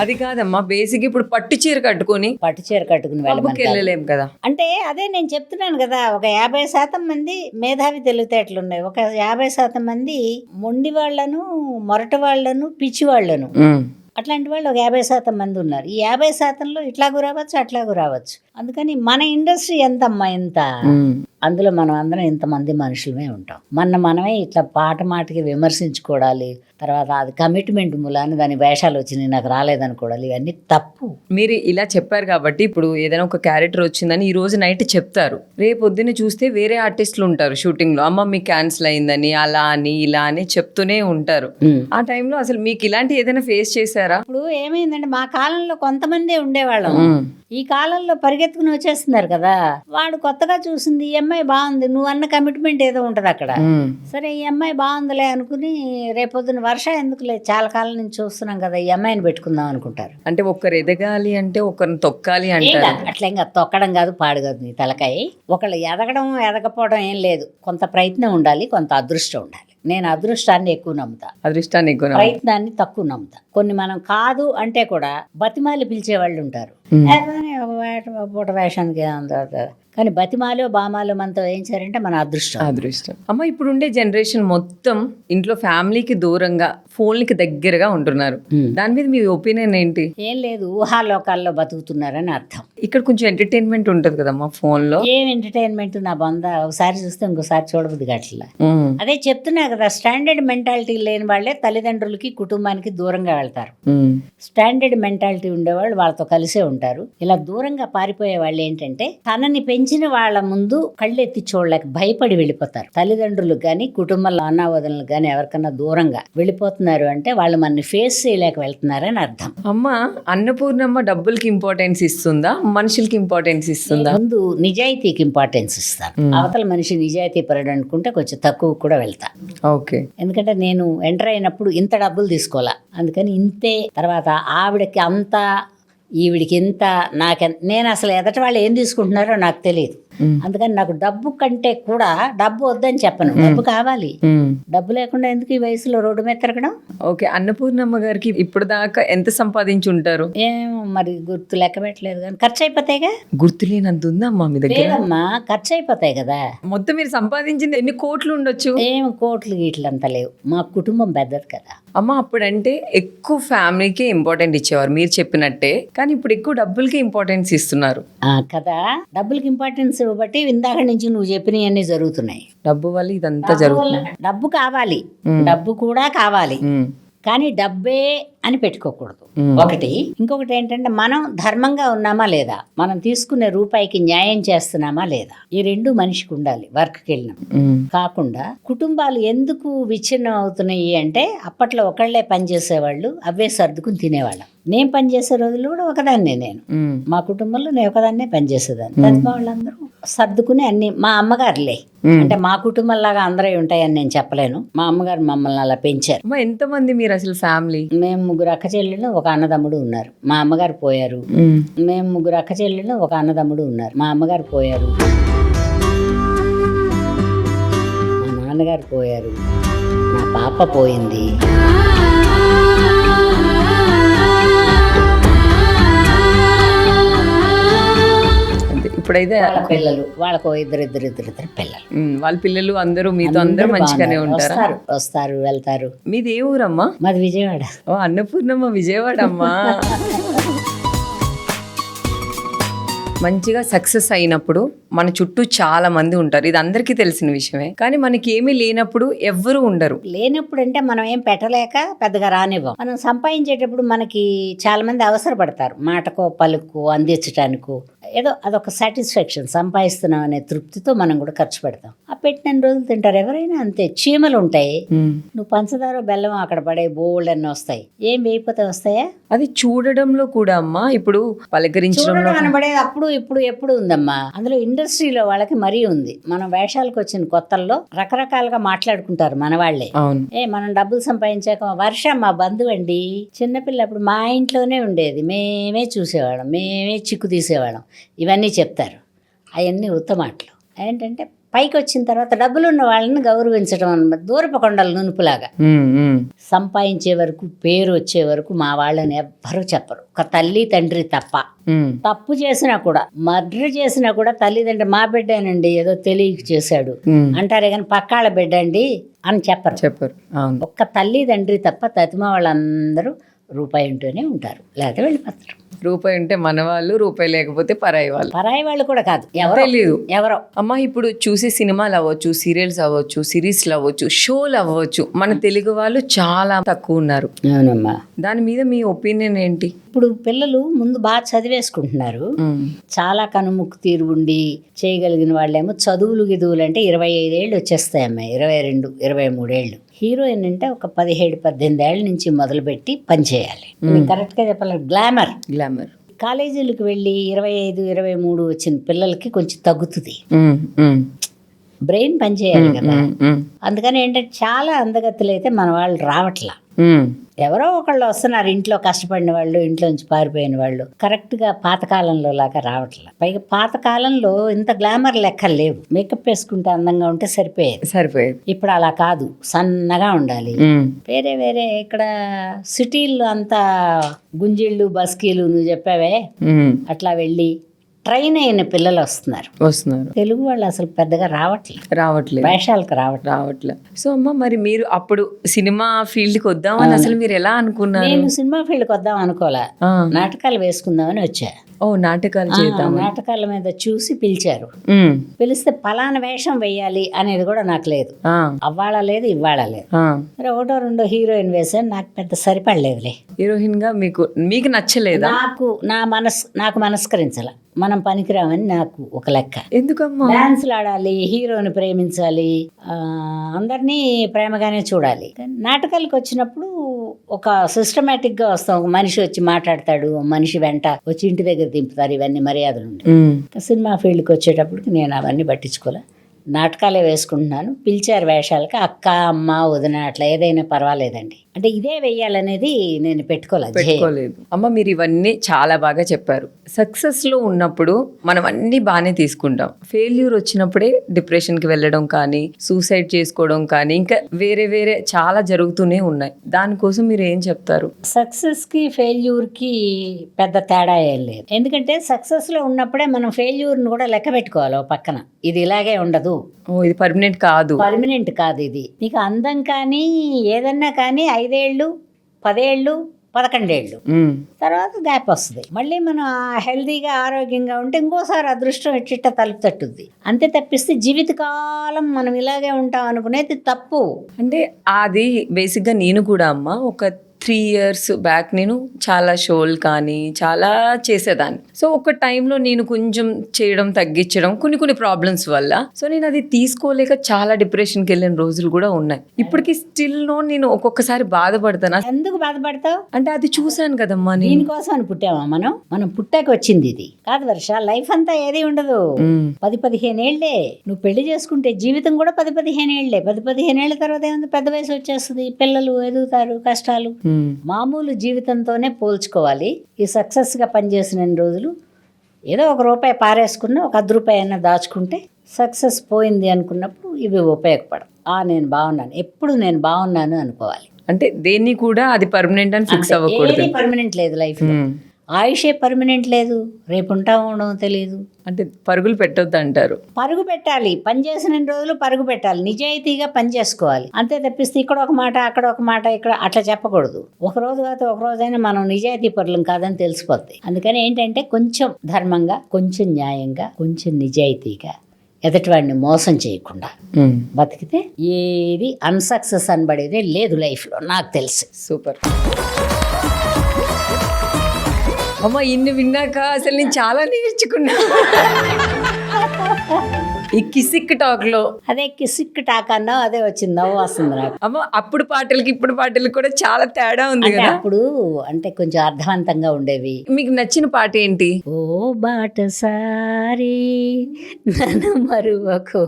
అది కాదమ్మా, బేసిక్ ఇప్పుడు పట్టు చీర కట్టుకుని పట్టు చీర కట్టుకుని పబ్బుకి వెళ్ళమని కాదు. వెళ్ళలేం కదా. అంటే అదే నేను చెప్తున్నాను కదా, ఒక 50% మంది మేధావి తెలివితేటలు ఉన్నాయి, ఒక 50% మంది మొండి వాళ్ళను, మొరటి వాళ్ళను, పిచ్చి వాళ్ళను, అట్లాంటి వాళ్ళు ఒక 50% మంది ఉన్నారు. ఈ 50%లో ఇట్లాగూ రావచ్చు, అట్లాగూ రావచ్చు. అందుకని మన ఇండస్ట్రీ ఎంతమ్మా ఇంత, అందులో మనం అందరం ఇంతమంది మనుషులమే ఉంటాం. మనమే ఇట్లా మాటికి విమర్శించుకోవాలి, తర్వాత అది కమిట్మెంట్ మూలాన్ని దాని వేషాలు వచ్చినాయి నాకు రాలేదనుకోవాలి, ఇవన్నీ తప్పు. మీరు ఇలా చెప్పారు కాబట్టి ఇప్పుడు ఏదైనా ఒక క్యారెక్టర్ వచ్చిందని ఈ రోజు నైట్ చెప్తారు, రేపు పొద్దున్న చూస్తే వేరే ఆర్టిస్టులు ఉంటారు షూటింగ్ లో, అమ్మ మీకు క్యాన్సిల్ అయిందని అలా అని ఇలా అని చెప్తూనే ఉంటారు. ఆ టైంలో అసలు మీకు ఇలాంటి ఏదైనా ఫేస్ చేశారా? ఇప్పుడు ఏమైందంటే మా కాలంలో కొంతమంది ఉండేవాళ్ళం, ఈ కాలంలో పరిగెత్తుకుని వచ్చేస్తున్నారు కదా. వాడు కొత్తగా చూసింది ఈ అమ్మాయి బాగుంది, నువ్వు అన్న కమిట్మెంట్ ఏదో ఉంటది అక్కడ, సరే ఈ అమ్మాయి బాగుందిలే అనుకుని రేపొద్దున వర్ష ఎందుకులే చాలా కాలం నుంచి చూస్తున్నాం కదా ఈ అమ్మాయిని పెట్టుకుందాం అనుకుంటారు. అంటే ఒకరు ఎదగాలి అంటే ఒకరిని తొక్కాలి ఏం అంటారు. కాదు, అట్లా ఇంకా తొక్కడం కాదు, పాడు కాదు నీ తలకాయ. ఒకళ్ళు ఎదగడం ఎదగపోవడం ఏం లేదు, కొంత ప్రయత్నం ఉండాలి, కొంత అదృష్టం ఉండాలి. నేను అదృష్టాన్ని ఎక్కువ నమ్ముతా, అదృష్టాన్ని ఎక్కువ ప్రయత్నాన్ని తక్కువ నమ్ముతా. కొన్ని మనం కాదు అంటే కూడా బతిమాలి పిలిచే వాళ్ళు ఉంటారు, పూట వేషానికి కానీ బతిమాలో బామాలో మనతో ఏం చేయారంటే మన అదృష్టం. అమ్మ ఇప్పుడు ఉండే జనరేషన్ మొత్తం ఇంట్లో ఫ్యామిలీకి దూరంగా ఫోన్లకి దగ్గరగా ఉంటున్నారు, దాని మీద మీ ఒపీనియన్ ఏంటి? ఏం లేదు, ఊహాలోకాల్లో బతుకుతున్నారని అర్థం. ఇక్కడ కొంచెం ఎంటర్టైన్మెంట్ ఉంటది కదమ్మా ఫోన్ లో. ఏం ఎంటర్టైన్మెంట్ నా బంద, ఒకసారి చూస్తే ఇంకోసారి చూడబుద్ది గట్ల. అదే చెప్తున్నా కదా, స్టాండర్డ్ మెంటాలిటీ లేని వాళ్ళే తల్లిదండ్రులకి కుటుంబానికి దూరంగా వెళ్తారు. స్టాండర్డ్ మెంటాలిటీ ఉండేవాళ్ళు వాళ్ళతో కలిసే ఉంటారు. ఇలా దూరంగా పారిపోయే వాళ్ళు ఏంటంటే తనని పెంచిన వాళ్ళ ముందు కళ్ళెత్తి చూడలేక భయపడి వెళ్ళిపోతారు. తల్లిదండ్రులకు కానీ కుటుంబంలో అన్నావదనలకు కానీ ఎవరికన్నా దూరంగా వెళ్ళిపోతున్నారు అంటే వాళ్ళు మనని ఫేస్ చేయలేక వెళ్తున్నారని అర్థం. అమ్మ అన్నపూర్ణమ్మ డబ్బులకి ఇంపార్టెన్స్ ఇస్తుందా, మనుషులకి ఇంపార్టెన్స్ ఇస్తుందా? ముందు నిజాయితీకి ఇంపార్టెన్స్ ఇస్తాను. అవతల మనిషి నిజాయితీ పరుడు అనుకుంటే కొంచెం తక్కువ కూడా వెళ్తా. ఓకే, ఎందుకంటే నేను ఎంటర్ అయినప్పుడు ఇంత డబ్బులు తీసుకోవాలా, అందుకని ఇంతే. తర్వాత ఆవిడకి అంత, ఈవిడికి ఇంత, నేను అసలు ఎదటి వాళ్ళు ఏం తీసుకుంటున్నారో నాకు తెలియదు. అందుకని నాకు డబ్బు కంటే కూడా, డబ్బు వద్దని చెప్పను, డబ్బు కావాలి. డబ్బు లేకుండా ఎందుకు ఈ వయసులో రోడ్డు మీద తిరగడం. ఓకే, అన్నపూర్ణమ్మ గారికి ఇప్పుడు దాకా ఎంత సంపాదించి ఉంటారు? ఏమో మరి గుర్తు లెక్క పెట్టలేదు, కానీ ఖర్చు అయిపోతాయిగా. గుర్తు లేనంత ఉందమ్మా మీ దగ్గర? లేదమ్మా, ఖర్చు అయిపోతాయి కదా. మొత్తం మీరు సంపాదించింది ఎన్ని కోట్లు ఉండొచ్చు? ఏం కోట్లు గీట్లు అంత లేవు, మా కుటుంబం పెద్దది కదా. అమ్మ అప్పుడంటే ఎక్కువ ఫ్యామిలీకి ఇంపార్టెంట్ ఇచ్చేవారు మీరు చెప్పినట్టే, కానీ ఇప్పుడు ఎక్కువ డబ్బులకి ఇంపార్టెన్స్ ఇస్తున్నారు కదా. డబ్బులకి ఇంపార్టెన్స్ బట్టి ఇందాక నుంచి నువ్వు చెప్పినవన్నీ జరుగుతున్నాయి. డబ్బు వల్ల ఇదంతా జరుగుతుంది. డబ్బు కావాలి, డబ్బు కూడా కావాలి, కానీ డబ్బే అని పెట్టుకోకూడదు ఒకటి. ఇంకొకటి ఏంటంటే మనం ధర్మంగా ఉన్నామా లేదా, మనం తీసుకునే రూపాయికి న్యాయం చేస్తున్నామా లేదా, ఈ రెండు మనిషికి ఉండాలి వర్క్కి వెళ్ళినాం. కాకుండా కుటుంబాలు ఎందుకు విచ్ఛిన్నం అవుతున్నాయి అంటే అప్పట్లో ఒకళ్లే పనిచేసేవాళ్ళు, అవే సర్దుకుని తినేవాళ్ళం. నేను పనిచేసే రోజులు కూడా ఒకదాన్నే, నేను మా కుటుంబంలో నేను ఒకదాన్నే పనిచేసేదాన్ని. పెద్ద వాళ్ళందరూ సర్దుకుని అన్ని, మా అమ్మగారులే, అంటే మా కుటుంబం లాగా అందరూ ఉంటాయని నేను చెప్పలేను. మా అమ్మగారు మమ్మల్ని అలా పెంచారు. ఎంతమంది మీరు అసలు ఫ్యామిలీ? మేము 3 అక్క చెల్లెళ్ళు, ఒక అన్నదమ్ముడు ఉన్నారు. మా అమ్మగారు పోయారు. మేము 3 అక్క చెల్లెళ్ళు, ఒక అన్నదమ్ముడు ఉన్నారు. మా అమ్మగారు పోయారు, మా నాన్నగారు పోయారు, నా పాప పోయింది. ఇప్పుడైతే వాళ్ళ పిల్లలు, వాళ్ళకు ఇద్దరు పిల్లలు, వాళ్ళ పిల్లలు అందరూ మీతో అందరూ మంచిగానే ఉంటారు? వస్తారు వెళ్తారు. మీది ఏ ఊరమ్మా? మాది విజయవాడ. ఓ అన్నపూర్ణమ్మ విజయవాడ అమ్మా. మంచిగా సక్సెస్ అయినప్పుడు మన చుట్టూ చాలా మంది ఉంటారు, ఇది అందరికీ తెలిసిన విషయమే. కానీ మనకి ఏమీ లేనప్పుడు ఎవ్వరూ ఉండరు. లేనప్పుడు అంటే మనం ఏం పెట్టలేక పెద్దగా రానివ్వం. మనం సంపాదించేటప్పుడు మనకి చాలా మంది అవసరపడతారు, మాటకో పలుకో అందించడానికో. ఏదో అదొక సాటిస్ఫాక్షన్, సంపాదిస్తున్నాం అనే తృప్తితో మనం కూడా ఖర్చు పెడతాం. ఆ పెట్టిన రోజులు తింటారు ఎవరైనా, అంతే. చీమలు ఉంటాయి, నువ్వు పంచదార బెల్లం అక్కడ పడే బోల్డ్ అన్నీ వస్తాయి, ఏం వేయిపోతే వస్తాయా? అది చూడడంలో కూడా అమ్మా, ఇప్పుడు పలకరించడంలో అనబడేది అప్పుడు ఎప్పుడు ఉందమ్మా. అందులో ఇండస్ట్రీలో వాళ్ళకి మరీ ఉంది. మనం వేషాలకు వచ్చిన కొత్తల్లో రకరకాలుగా మాట్లాడుకుంటారు మన వాళ్ళే. అవును. మనం డబ్బులు సంపాదించాక వర్ష మా బంధువు అండి, చిన్నపిల్ల అప్పుడు మా ఇంట్లోనే ఉండేది, మేమే చూసేవాళ్ళం, మేమే చిక్కు తీసేవాళ్ళం, ఇవన్నీ చెప్తారు. అవన్నీ ఉత్తమాటలు. ఏంటంటే పైకి వచ్చిన తర్వాత డబ్బులు ఉన్న వాళ్ళని గౌరవించడం అన్నమాట. దూరపు కొండల నునుపులాగా. సంపాదించే వరకు, పేరు వచ్చే వరకు మా వాళ్ళని ఎవ్వరూ చెప్పరు, ఒక తల్లి తండ్రి తప్ప. తప్పు చేసినా కూడా, మర్డర్ చేసినా కూడా తల్లిదండ్రి మా బిడ్డేనండి ఏదో తెలియక చేశాడు అంటారే కానీ పక్కాళ్ళ బిడ్డ అండి అని చెప్పరు. అవును. ఒక్క తల్లిదండ్రి తప్ప తతిమ వాళ్ళందరూ రూపాయి ఉంటూనే ఉంటారు, లేకపోతే వెళ్ళిపోతారు. రూపాయి ఉంటే మన వాళ్ళు, రూపాయి లేకపోతే పరాయి వాళ్ళు కూడా కాదు, తెలీదు. ఎవరో. అమ్మ ఇప్పుడు చూసే సినిమాలు అవ్వచ్చు, సీరియల్స్ అవ్వచ్చు, సిరీస్లు అవ్వచ్చు, షోలు అవ్వచ్చు, మన తెలుగు వాళ్ళు చాలా తక్కువ ఉన్నారు. అవునమ్మా. దాని మీద మీ ఒపీనియన్ ఏంటి? ఇప్పుడు పిల్లలు ముందు బాగా చదివేసుకుంటున్నారు. చాలా కనుముక్కు తీరు ఉండి చేయగలిగిన వాళ్ళేమో చదువులు గిదువులు అంటే 25 ఏళ్ళు వచ్చేస్తాయమ్మా, 22, 23 ఏళ్ళు. హీరోయిన్ అంటే ఒక 17-18 ఏళ్ళ నుంచి మొదలుపెట్టి పనిచేయాలి. కరెక్ట్గా చెప్పాలి, గ్లామర్. కాలేజీలకు వెళ్ళి 25, 23 వచ్చిన పిల్లలకి కొంచెం తగ్గుతుంది, బ్రెయిన్ పనిచేయాలి కదా. అందుకని ఏంటంటే చాలా అందగత్తులు అయితే మన వాళ్ళు రావట్లా. ఎవరో ఒకళ్ళు వస్తున్నారు, ఇంట్లో కష్టపడిన వాళ్ళు, ఇంట్లో నుంచి పారిపోయిన వాళ్ళు, కరెక్ట్గా పాతకాలంలో లాగా రావట్లా. పైగా పాతకాలంలో ఇంత గ్లామర్ లెక్కలు లేవు, మేకప్ వేసుకుంటే అందంగా ఉంటే సరిపోయేది. ఇప్పుడు అలా కాదు, సన్నగా ఉండాలి. వేరే ఇక్కడ సిటీల్లో అంతా గుంజిళ్ళు, బస్కీలు నువ్వు చెప్పావే, అట్లా వెళ్ళి ట్రైన్ అయిన పిల్లలు వస్తున్నారు. తెలుగు వాళ్ళు అసలు పెద్దగా రావట్లేదు, వేషాలకు రావట్లేదు. సో అమ్మ, మరి మీరు అప్పుడు సినిమా ఫీల్డ్ కి వద్దామని అసలు మీరు ఎలా అనుకున్నారు? నేను సినిమా ఫీల్డ్కి వద్దాం అనుకోలే, నాటకాలు వేసుకుందామని వచ్చా. నాటకాలు చేద్దాం. నాటకాల మీద చూసి పిలిచారు. పిలిస్తే పలానా వేషం వేయాలి అనేది కూడా నాకు లేదు, అవ్వాళ లేదు, ఇవ్వాళ లేదు. మరి 1-2 హీరోయిన్ వేసాను, నాకు పెద్ద సరిపడలేదులే. హీరోయిన్ గా మీకు నచ్చలేదా? నాకు మనస్కరించాల, మనం పనికిరామని నాకు ఒక లెక్క. ఎందుకమ్మా? డాన్సులు ఆడాలి, హీరోని ప్రేమించాలి, అందరినీ ప్రేమగానే చూడాలి. నాటకాలకు వచ్చినప్పుడు ఒక సిస్టమేటిక్ గా వస్తాం, ఒక మనిషి వచ్చి మాట్లాడతాడు, మనిషి వెంట వచ్చి ఇంటి దగ్గర దింపుతారు, ఇవన్నీ మర్యాదలు ఉంటాయి. సినిమా ఫీల్డ్కి వచ్చేటప్పటికి నేను అవన్నీ పట్టించుకోలే, నాటకాలే వేసుకుంటున్నాను. పిలిచారు వేషాలకి, అక్క, అమ్మ, వదిన అట్లా ఏదైనా పర్వాలేదండి, అంటే ఇదే వెయ్యాలనేది నేను పెట్టుకోలేదు. అమ్మ, మీరు ఇవన్నీ చాలా బాగా చెప్పారు. సక్సెస్ లో ఉన్నప్పుడు మనం అన్ని బాగానే తీసుకుంటాం, ఫెయిల్యూర్ వచ్చినప్పుడే డిప్రెషన్ కి వెళ్ళడం కానీ, సూసైడ్ చేసుకోవడం కానీ, ఇంకా వేరే చాలా జరుగుతూనే ఉన్నాయి. దానికోసం మీరు ఏం చెప్తారు? సక్సెస్ కి ఫెయిల్యూర్ కి పెద్ద తేడా ఏం లేదు, ఎందుకంటే సక్సెస్ లో ఉన్నప్పుడే మనం ఫెయిల్యూర్ ని కూడా లెక్క పెట్టుకోవాలి పక్కన. ఇది ఇలాగే ఉండదు, ఇది పర్మనెంట్ కాదు, ఇది నీకు అందం కానీ ఏదన్నా కానీ 5 ఏళ్ళు, 10 ఏళ్ళు, 11 ఏళ్ళు తర్వాత గ్యాప్ వస్తుంది. మళ్ళీ మనం హెల్దీగా, ఆరోగ్యంగా ఉంటే ఇంకోసారి అదృష్టం ఇట్ట తలుపు తట్టుద్ది. అంతే తప్పిస్తే జీవితకాలం మనం ఇలాగే ఉంటాం అనుకునేది తప్పు. అంటే అది బేసిక్గా నేను కూడా అమ్మ ఒక 3 years బ్యాక్ నేను చాలా షోలు కానీ చాలా చేసేదాన్ని. సో ఒక టైంలో నేను కొంచెం చేయడం తగ్గించడం కొన్ని ప్రాబ్లమ్స్ వల్ల, సో నేను అది తీసుకోలేక చాలా డిప్రెషన్కి వెళ్ళిన రోజులు కూడా ఉన్నాయి. ఇప్పటికి స్టిల్ నేను ఒక్కొక్కసారి బాధపడతాను. ఎందుకు బాధపడతావు అంటే అది చూసాను కదమ్మా, దీనికోసం అని పుట్టావా? మనం పుట్టాక వచ్చింది ఇది కాదు వర్ష, లైఫ్ అంతా ఏది ఉండదు. 10-15 ఏళ్లే నువ్వు పెళ్లి చేసుకుంటే జీవితం కూడా 10-15 ఏళ్లే. 10-15 ఏళ్ల తర్వాత ఏముంది, పెద్ద వయసు వచ్చేస్తుంది, పిల్లలు ఎదుగుతారు, కష్టాలు. మామూలు జీవితంతోనే పోల్చుకోవాలి. ఈ సక్సెస్గా పనిచేసిన రోజులు ఏదో ₹1 పారేసుకున్న, ఒక ₹10 అయినా దాచుకుంటే సక్సెస్ పోయింది అనుకున్నప్పుడు ఇవి ఉపయోగపడవు. నేను బాగున్నాను, ఎప్పుడు నేను బాగున్నాను అనుకోవాలి. అంటే దేన్ని కూడా అది పర్మనెంట్ అని ఫిక్స్ అవ్వకూడదు. ఏది పర్మనెంట్ లేదు లైఫ్లో, ఆయుషే పర్మనెంట్ లేదు, రేపు ఉంటామో తెలియదు. అంటే పరుగులు పెట్టొద్దు అంటారు. పరుగు పెట్టాలి, పని చేసిన రోజులు పరుగు పెట్టాలి, నిజాయితీగా పని చేసుకోవాలి. అంతే తప్పిస్తే ఇక్కడ ఒక మాట, అక్కడ ఒక మాట, ఇక్కడ అట్లా చెప్పకూడదు. ఒక రోజు కాదు, ఒక రోజైనా మనం నిజాయితీ పరులం కాదని తెలిసిపోద్ది. అందుకని ఏంటంటే కొంచెం ధర్మంగా, కొంచెం న్యాయంగా, కొంచెం నిజాయితీగా, ఎదుటివాడిని మోసం చేయకుండా బతికితే ఏది అన్సక్సెస్ అనబడేదే లేదు లైఫ్లో, నాకు తెలిసి. సూపర్ అమ్మ, ఇన్ని విన్నాక అసలు నేను చాలా నేర్చుకున్నా. ఈ కిసిక్ టాక్ లో అదే కిసిక్ టాక్ అన్నావు, అదే వచ్చింది, నవ్వు వస్తుంది నాకు. అమ్మ అప్పుడు పాటలకి ఇప్పుడు పాటలకి కూడా చాలా తేడా ఉంది అంటే కదా. అప్పుడు అంటే కొంచెం అర్థవంతంగా ఉండేవి. మీకు నచ్చిన పాట ఏంటి? ఓ బాటసారి నన్ను మరువకో.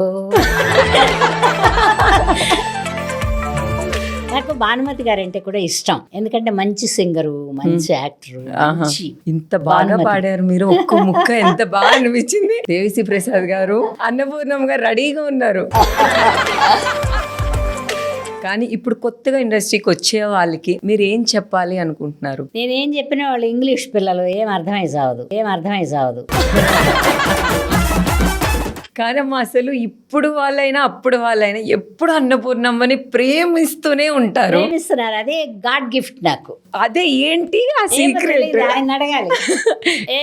నాకు భానుమతి గారు అంటే కూడా ఇష్టం, ఎందుకంటే మంచి సింగరు, మంచి యాక్టరు. ఇంత బాగా పాడారు మీరు, ఒక్క ముక్క ఎంత బాగా అనిపించింది. దేవిశ్రీ ప్రసాద్ గారు, అన్నపూర్ణమ్మ గారు రెడీగా ఉన్నారు. కానీ ఇప్పుడు కొత్తగా ఇండస్ట్రీకి వచ్చే వాళ్ళకి మీరు ఏం చెప్పాలి అనుకుంటున్నారు? నేనేం చెప్పినా వాళ్ళు ఇంగ్లీష్ పిల్లలు, ఏం అర్థమై సావదు. కానీ అమ్మ అసలు ఇప్పుడు వాళ్ళైనా అప్పుడు వాళ్ళైనా ఎప్పుడు అన్నపూర్ణమ్మని ప్రేమిస్తూనే ఉంటారు. ప్రేమిస్తున్నారు, అదే గాడ్ గిఫ్ట్ నాకు. అదే ఏంటి ఆ ఏమో సీక్రెట్? తెలీదు, ఆయన అడగాలి. ఏ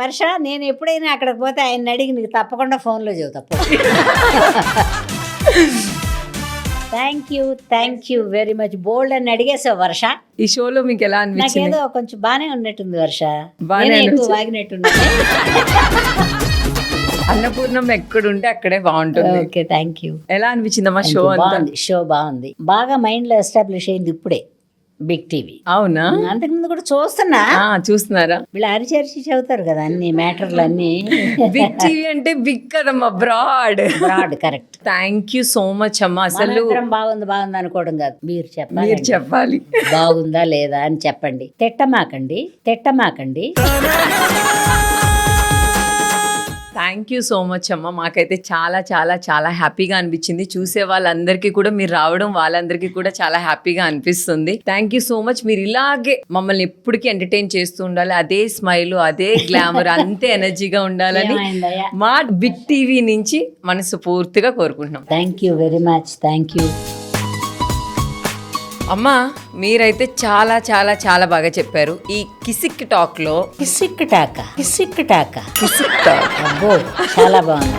వర్ష, నేను ఎప్పుడైనా అక్కడికి పోతే ఆయన అడిగి నీకు తప్పకుండా ఫోన్లో చెబుతా. Thank you very much. Bold అని అడిగేసావు వర్ష. ఈ షోలో మీకు ఎలా అనిపించింది? నాకేదో కొంచెం బానే ఉన్నట్టుంది వర్ష, బానే నేనే ఎక్కువ అనిపించింది. వాగినట్టుంది. అన్నపూర్ణమ్మ ఎక్కడుంటే అక్కడే బాగుంటుంది. Okay, thank you. ఎలా అనిపించిందమ్మా షో అంతా? బాగుంది, షో బాగుంది, బాగా మైండ్ లో ఎస్టాబ్లిష్ అయింది ఇప్పుడే బిగ్ టీవీ. అవునా? అంతకుముందు కూడా చూస్తున్నా. చూస్తున్నారా? వీళ్ళు అరిచరిచి చదువుతారు కదా అన్ని మ్యాటర్లు అన్ని. బిగ్ టీవీ అంటే బిగ్ కదమ్మా, broad. Correct. Thank you so much అమ్మా. అసలు బాగుంది అనుకోవడం కాదు, మీరు మీరు చెప్పాలి బాగుందా లేదా అని చెప్పండి. తిట్టమాకండి. థ్యాంక్ యూ సో మచ్ అమ్మ. మాకైతే చాలా చాలా చాలా హ్యాపీగా అనిపించింది. చూసే వాళ్ళందరికీ కూడా మీరు రావడం, వాళ్ళందరికీ కూడా చాలా హ్యాపీగా అనిపిస్తుంది. Thank you so much. మీరు ఇలాగే మమ్మల్ని ఎప్పటికీ ఎంటర్టైన్ చేస్తూ ఉండాలి. అదే స్మైల్, అదే గ్లామర్, అంతే ఎనర్జీగా ఉండాలని ఏమైందయ్యా? మా బిగ్ టీవీ నుంచి మనసు పూర్తిగా కోరుకుంటున్నాం. Thank you very much. Thank you అమ్మా. మీరైతే చాలా చాలా చాలా బాగా చెప్పారు. ఈ కిసిక్ టాక్ లో కిసిక్ టాకా కిసిక్ టాక్ అబ్బో చాలా బాగుంది.